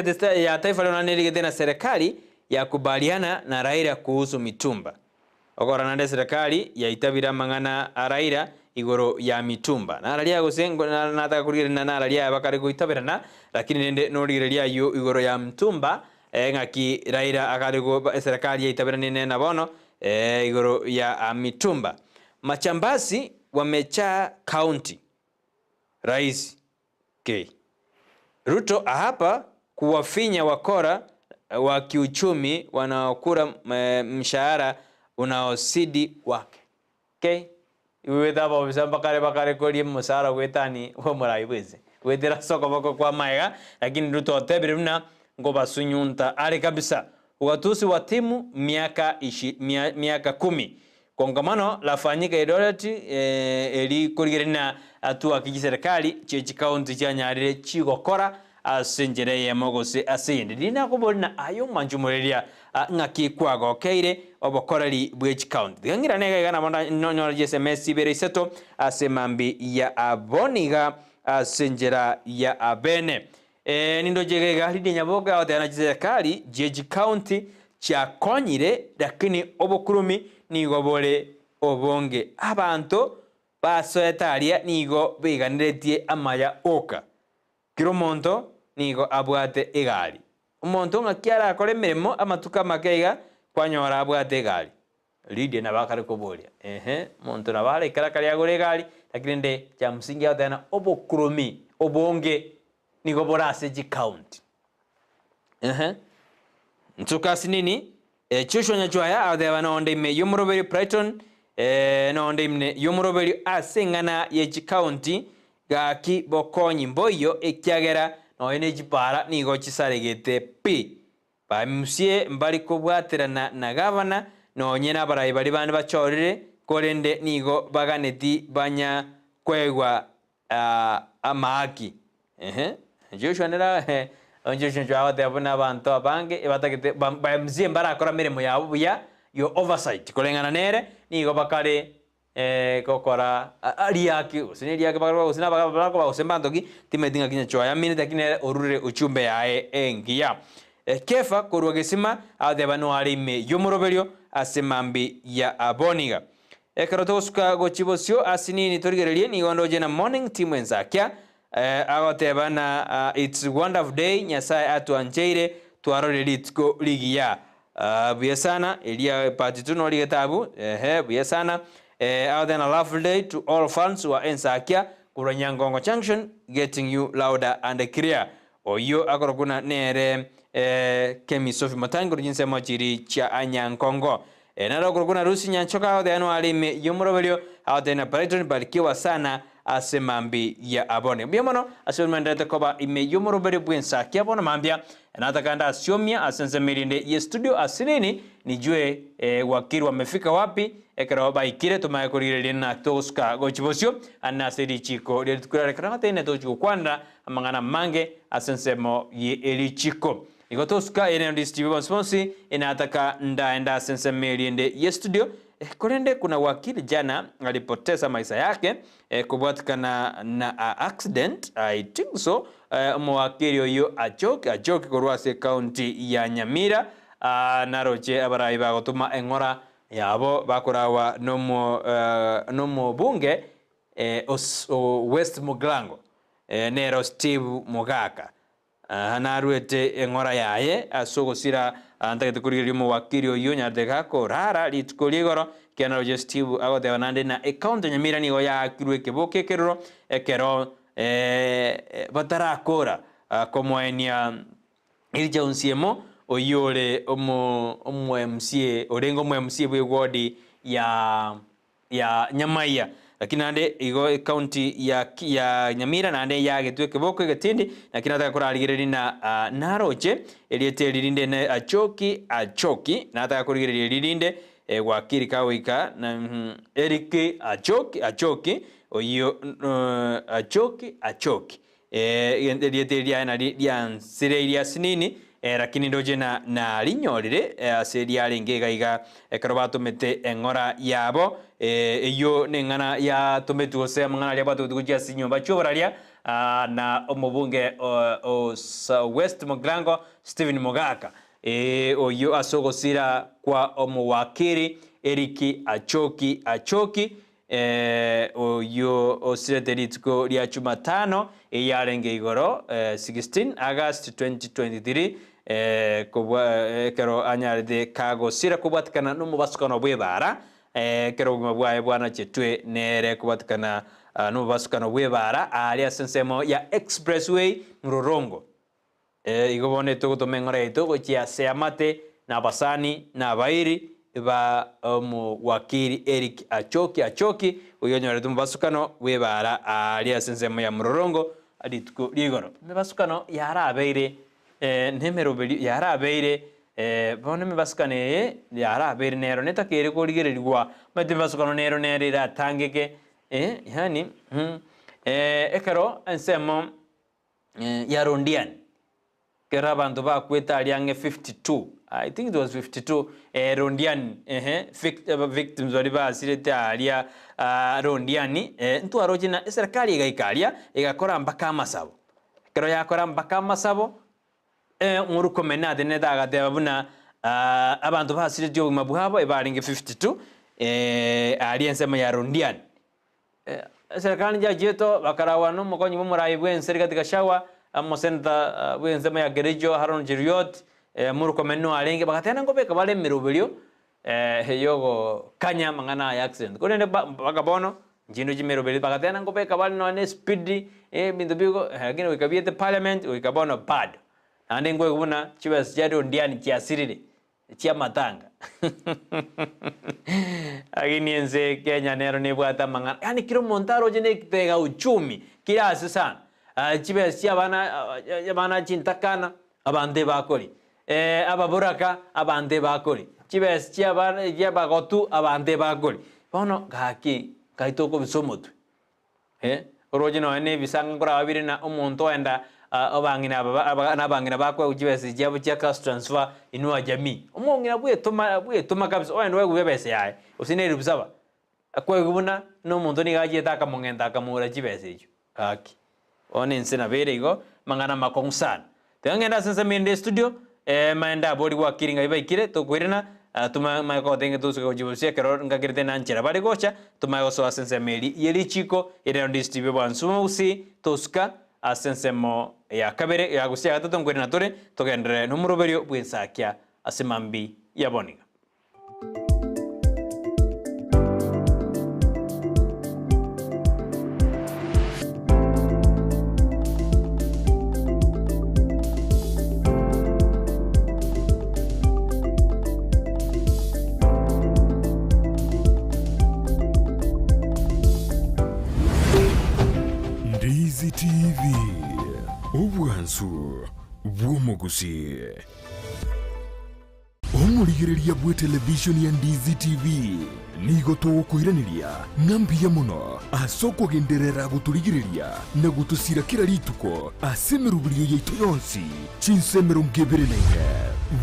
ya Taifa leo naneligete na serikali ya kubaliana na Raila kuhusu mitumba. Okora nande serikali ya itabira mangana Raila igoro ya mitumba. Na Raila gosengo nataka kurigirana na Raila bakari kuitabirana lakini nende norigirania yo igoro ya mitumba ngaki Raila akarigo serikali ya itabira nene na bono igoro ya mitumba. Machambasi wamecha county. Rais K. Ruto hapa kuwafinya wakora wa kiuchumi wanaokula mshahara unaosidi wake. Okay? Iwe thaba obisa bakare kori mshahara wetani wo muraiweze. Wetera soko bako kwa maiga lakini ruto tebiruna ngo basunyunta ari kabisa. Ugatusi wa timu miaka 10. Kongamano lafanyika Eldoret eli kurigirina atua kiserikali chechi county cha Nyarire chigokora asenjere yemogose asinde dina kubolina ayo manjumureria ngaki kwago keire obokoreri bwechi county gangira nega gana monda nonyo SMS bere seto asemambi ya aboniga asenjera ya abene nindo jegega hidi nyaboga odana serikali jeji county cha konyire lakini obokurumi nigo bole obonge abantu basoetaria nigo biganiretie amaya oka kiro monto nigo abwate egari umuntu ngakiara akore mirimo amatuka makeiga kwanyora abwate egari lide na bakare koboria muntu na bale karakari agore egari lakini nde cha msingi atana obokurumi obonge nigo borase ji count ntukasi nini chusho nyachwaya adeba nonde me yumuroberi Brighton nonde mne yumuroberi asengana ye county gaki bokonyi mboyo ekyagera no energy para nigo chisaregete p ba musie mbali kobwatera na governor no nyena barayi bali bandi bachorire korende nigo baganeti banya kwegwa amaki Joshua nera Joshua jwa abona abantu abange ebatagete ba musie mbara akora mirimo yabo buya yo oversight kolengana nere nigo bakare kokora ariaki usiniriaki bakara usina bakara usembandoki timedinga kinya choya minute akine orure uchumbe yae engia kefa korwa gesima adeba no arime yomoroberio asemambi ya aboniga karotoska gochibosio asinini torigererie ni gondo jena morning team Ensakia agoteba na it's wonderful day nyasaye atuanjeire twarore litko ligia buya sana elia patituno ligetabu buya sana out then a lovely day to all fans who are Ensakia Kuranyangongo Junction getting you louder and clear oyo akorokuna nere Kemi Sophie Matango jinse mochiri cha Anyangongo naro korokuna Rusi Nyanchoka out then alime yumurobelio out then Brighton barikiwa sana asemambi ya abone biamono asemandete koba ime yumurobelio bwensakia bona mambia natakanda asiomia asense mirinde ye studio asinini nijue wakiri wamefika wapi ekero baikire tumayekorire na toska gochibosio anaseri chiko letukura rekramate ne tochiko kwanda amangana mange asensemo ye eli chiko igotoska ene distribution sponsor inataka ndaenda asense mirinde ye studio korende kuna wakili jana alipoteza maisha yake kubwatikana na accident I think so mwakili oyo achoki korwase county ya Nyamira naroche abarayi bagotuma engora yabo bakorawa nomo bunge West Muglango nero Steve Mugaka naruete engora yaye asogosira antagete kuriri mu wakiri oyo nyardeka ko rara litkoligoro kenaro je Steve agote banande na account Nyamira nigo ya kirwe keboke kerro ekero batarakora como enia irja unsiemo oyore omo MCA orengo mo MCA bwe ward ya Nyamaiya lakini ande igo county ya Nyamira nande ya getweke boko getindi lakini nataka kuraligereri na naroche eliete lirinde ne achoki nataka kuraligereri lirinde wakiri kawika na Eric achoki oyo achoki eliete ya sireria sinini lakini ndoje na linyorire aseria lengega iga karobato mete engora yabo iyo nengana ya tometu ose mangana ya bato tukuja sinyomba chobraria na omobunge West Muglango Steven Mugaka oyo asogosira kwa omowakiri Eriki achoki oyo osireteritiko lya Jumatano eyarenge igoro 16 August 2023 kubwa kero anyaride kagosira kubwatikana numubasukano bwebara kero bwaye bwana chetwe nere kubwatikana numubasukano bwebara ali asensemo ya expressway Murorongo igobone tugutumengore ito chia seamate na basani na bairi ba mu wakiri Eric Achoki uyonyore tumbasukano webara alia sensemo ya murorongo adituko ligoro mebasukano yara abeire nemerobeli yara abeire bone mebasukane yara abeire nero netakere korigererwa mate basukano nero nerira tangeke yani ekero ensemo ya rondian kera bantu ba kweta aliange 52 I think it was 52 rondian victims wali ba asirete alia rondiani ntu arojina serikali igaikalia igakora mpaka masabo kero yakora mpaka masabo nguru komenade nedaga debuna abantu ba asirete yo mabuhabo ibaringe 52 aliensema ya rondian serikali jajeto bakarawano mukonyi mumurai bwense katika shawa amosenta bwenzema ya gerejo haron jiriot muruko menno alenge bakatena ngobeka bale mirubelio yogo kanya mangana ya accident kunene bagabono njino jimerubeli bakatena ngobeka bale no ne speed bindu bigo agino wikabiete parliament wikabono bad ande ngwe kubuna chibas jado ndiani chiasirire chia matanga agini ense Kenya nero ne bwata mangana yani kiro montaro jene tega uchumi kila sana chibes chia bana chintakana abande bakori ababuraka abande bakori chibes chia bagotu abande bakori bono gaki kaitoko bisomotu orojino ene bisanga kora abirina omonto enda abangina bakwe chibes jabo chia cash transfer inua jamii omongina bwetuma kabisa oendo wegubese yae usineri busaba akwe gubuna no muntu ni gaje taka mongenda kamura chibes ejo gaki one nsena berego mangana makongsan tengenda sense minde studio maenda body work kiringa ibaikire to kwirina tuma maiko tenge tusuka kujibusia kero ngakirite nanchera bari gocha tuma go so sense meli yeli chiko ire ndistibe bansuma usi toska asense mo ya kabere ya gusia gatatu kwirina tore togendere numero berio bwensakia asemambi ya boniga Ndizi TV obwansu bw'omugusi omurigereria bwe television ya Ndizi TV nigo tugukwiraniria ng'ambiya muno asoko genderera guturigireria na gutusira kira rituko asemeruburie yaitu yonsi chinsemero ngeberenenge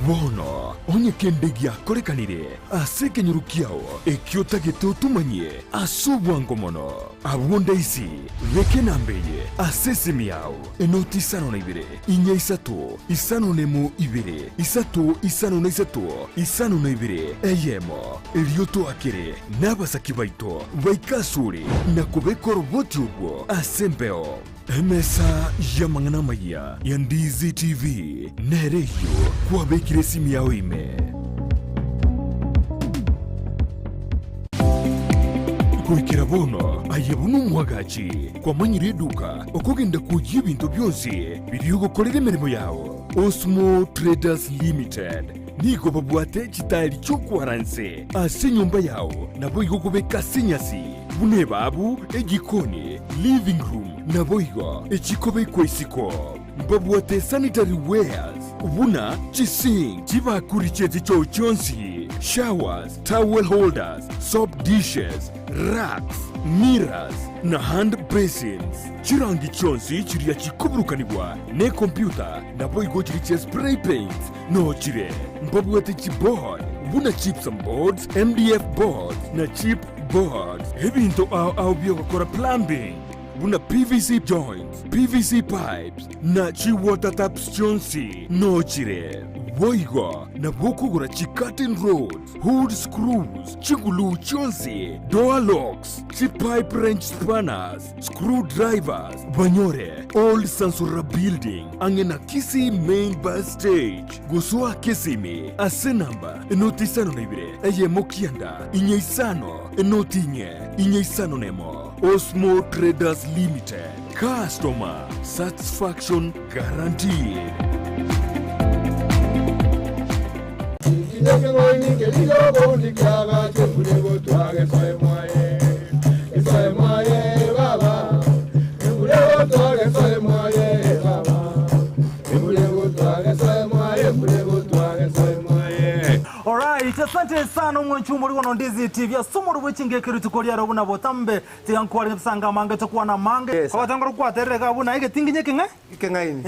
bono onye kendegia korekanire asekenyurukiao ekiotagete utumanye asubwango mono abunda isi reke nambeye asesemiao enoti isano na ibere inya isatu isano nemu ibere isatu isano na isatu isano na ibere eyemo erioto akere n'abasaki baito baikasure na kubekora uboti ubwo asembeo emesa ya mangana maya ya Ndizi TV nereyo kwabekire simu yao ime kuikira bono ayebunu mwagachi kwa manyire eduka okugenda kujya ibintu byose biriyo gukorera imirimo yao Osmo Traders Limited nigo babwate kitali cyokwaranse ase nyumba yao nabo igo kubeka sinyasi bune babu egikoni living room nabo igo ekikobe kwesiko babwate sanitary wares ubuna chising chibakuricheze cyo cyonsi showers towel holders soap dishes racks mirrors na hand basins chirangi cyonsi kiriya kikuburukanibwa ne computer nabo igo kiriche spray paint no chire mbabwate keyboard buna chips and boards MDF boards na chip boards ebintu au byo gukora plumbing buna PVC joints PVC pipes na chi water taps chonsi no chire boigo na bokugura chi curtain rods hood screws chigulu chonsi door locks chi pipe wrench spanners screwdrivers banyore old sansura building angena Kisii main bus stage gusua kesimi ase namba enoti isano na ibire eye mokianda inye isano enoti inye isano nemo Osmo Traders Limited. Customer satisfaction guaranteed. Alright, asante sana mwanchumbo liko Ndizi TV. Somo rubwichinge kiritukolia robuna botambe tiyankwari sanga mange tokuwa na mange. Kwa tangoro kwa tereka buna ige tinginye kinga? Kengaini.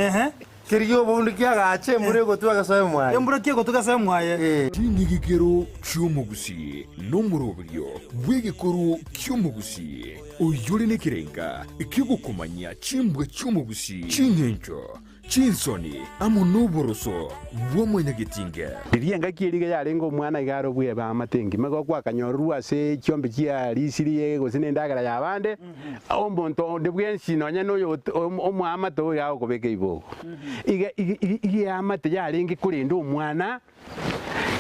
Kiriyo bondi kyagache murego twagasaye mwaye. Embura kiego tugasaye mwaye. Tingigikero cy'umugusii n'umurobyo w'igikoro cy'umugusii uyuri n'ikirenga ikigukumanya cimbwe cy'umugusii cinkenco cinsoni amunuboroso bw'omunyagitinga irienga kiriga yarengo mwana igaro bwe ba matengi mego kwa kanyorwa se cyombe kia lisiriye gosine ndagara yabande ombonto ndebwensi nonya no omwama to yawo kobeke ibo iga amate yarenga kurinda omwana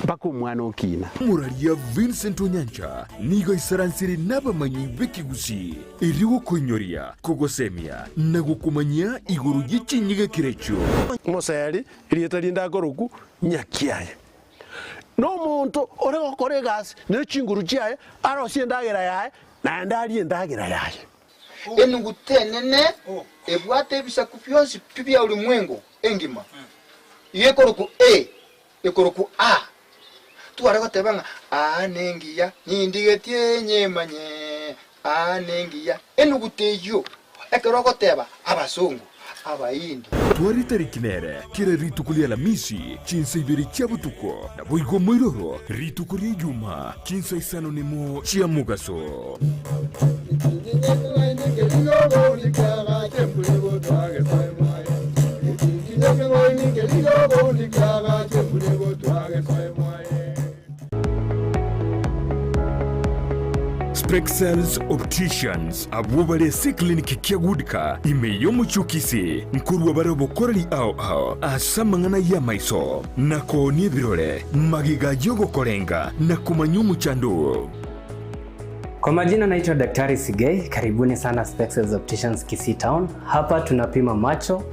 bako mwana okina muraria Vincent Onyancha nigo isaransiri n'abamanyi b'Kigusii iriwo konyoria kugosemia na gukumanya iguru gicinyiga kirecho moseri irietari ndagoroku nyakiaye no muntu ore gokore gas ne chinguru chiaye arosie ndagera yaye na ndari ndagera yaye enugutenene ebwate bisaku byonsi bibya ulimwengo engima yekoroku ekoroku tuwareko tebanga nengiya nyindigetie nyemanye nengiya enuguteyo ekeroko teba abasungu abayindi twari tarikinere kira ritukulia Alhamisi chinsa ibiri chia butuko na boigo moiroro ritukulia Juma chinsa isano nemo chia mugaso Spexels Opticians abubale se clinic kiagudika imeyo muchukisi nkuru wabarobo korali ao asamangana ya maiso nako ni birole magiga yogo korenga na kumanyumu chandu. Kwa majina naitwa Daktari Sigei, karibuni sana Spexels Opticians Kisii Town. Hapa tunapima macho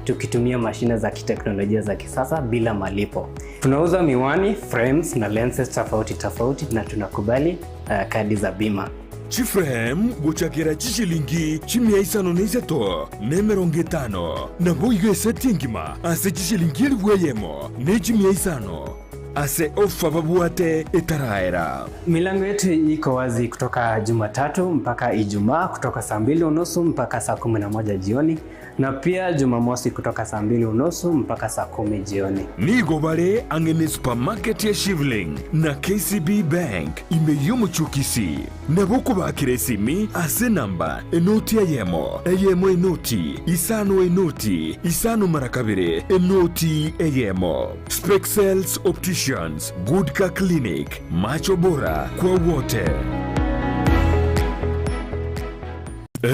tukitumia mashine za kiteknolojia za kisasa bila malipo. Tunauza miwani, frames na lenses tofauti na tunakubali kadi za bima. Chiframe guchakira chishilingi chimia isano neiseto nemeronge tano na boiga setingima ase chishilingi elweyemo ne chimia isano ase ofa babuate etaraera. Milango yetu iko wazi kutoka Jumatatu mpaka Ijumaa kutoka saa 2:30 mpaka saa 11 jioni na pia Jumamosi kutoka saa 2:30 mpaka saa 10 jioni. Nigo bale angene supermarket ya Shivling na KCB Bank imeyomo chukisi na boko bakire simi ase namba enoti eyemo enoti isano marakabire enoti eyemo. Spexels Opticians, Good Car Clinic, macho bora kwa wote.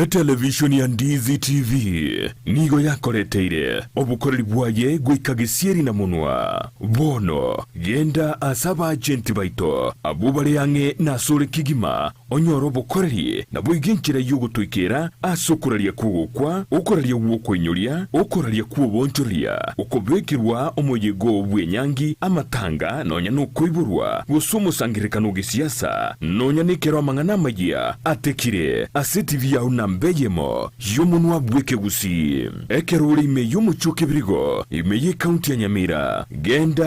Television ya Ndizi TV nigo yakoreteire obukoreri bwaye gwikagisieri na munwa bono genda asaba agenti baito abubare yange na sore kigima onyoro bukoreri na bwigenkira yugutwikira asokuraria kugukwa ukoraria wokwenyoria ukoraria kubonchoria ukobekirwa omoyego bwenyangi amatanga nonya nukoiburwa gusumusangirikano gisiasa nonya nikero amangana magia atekire asetivi ya nambeyemo yomunwa bweke Gusii ekeruri ime yomuchuke birigo ime ye county ya Nyamira genda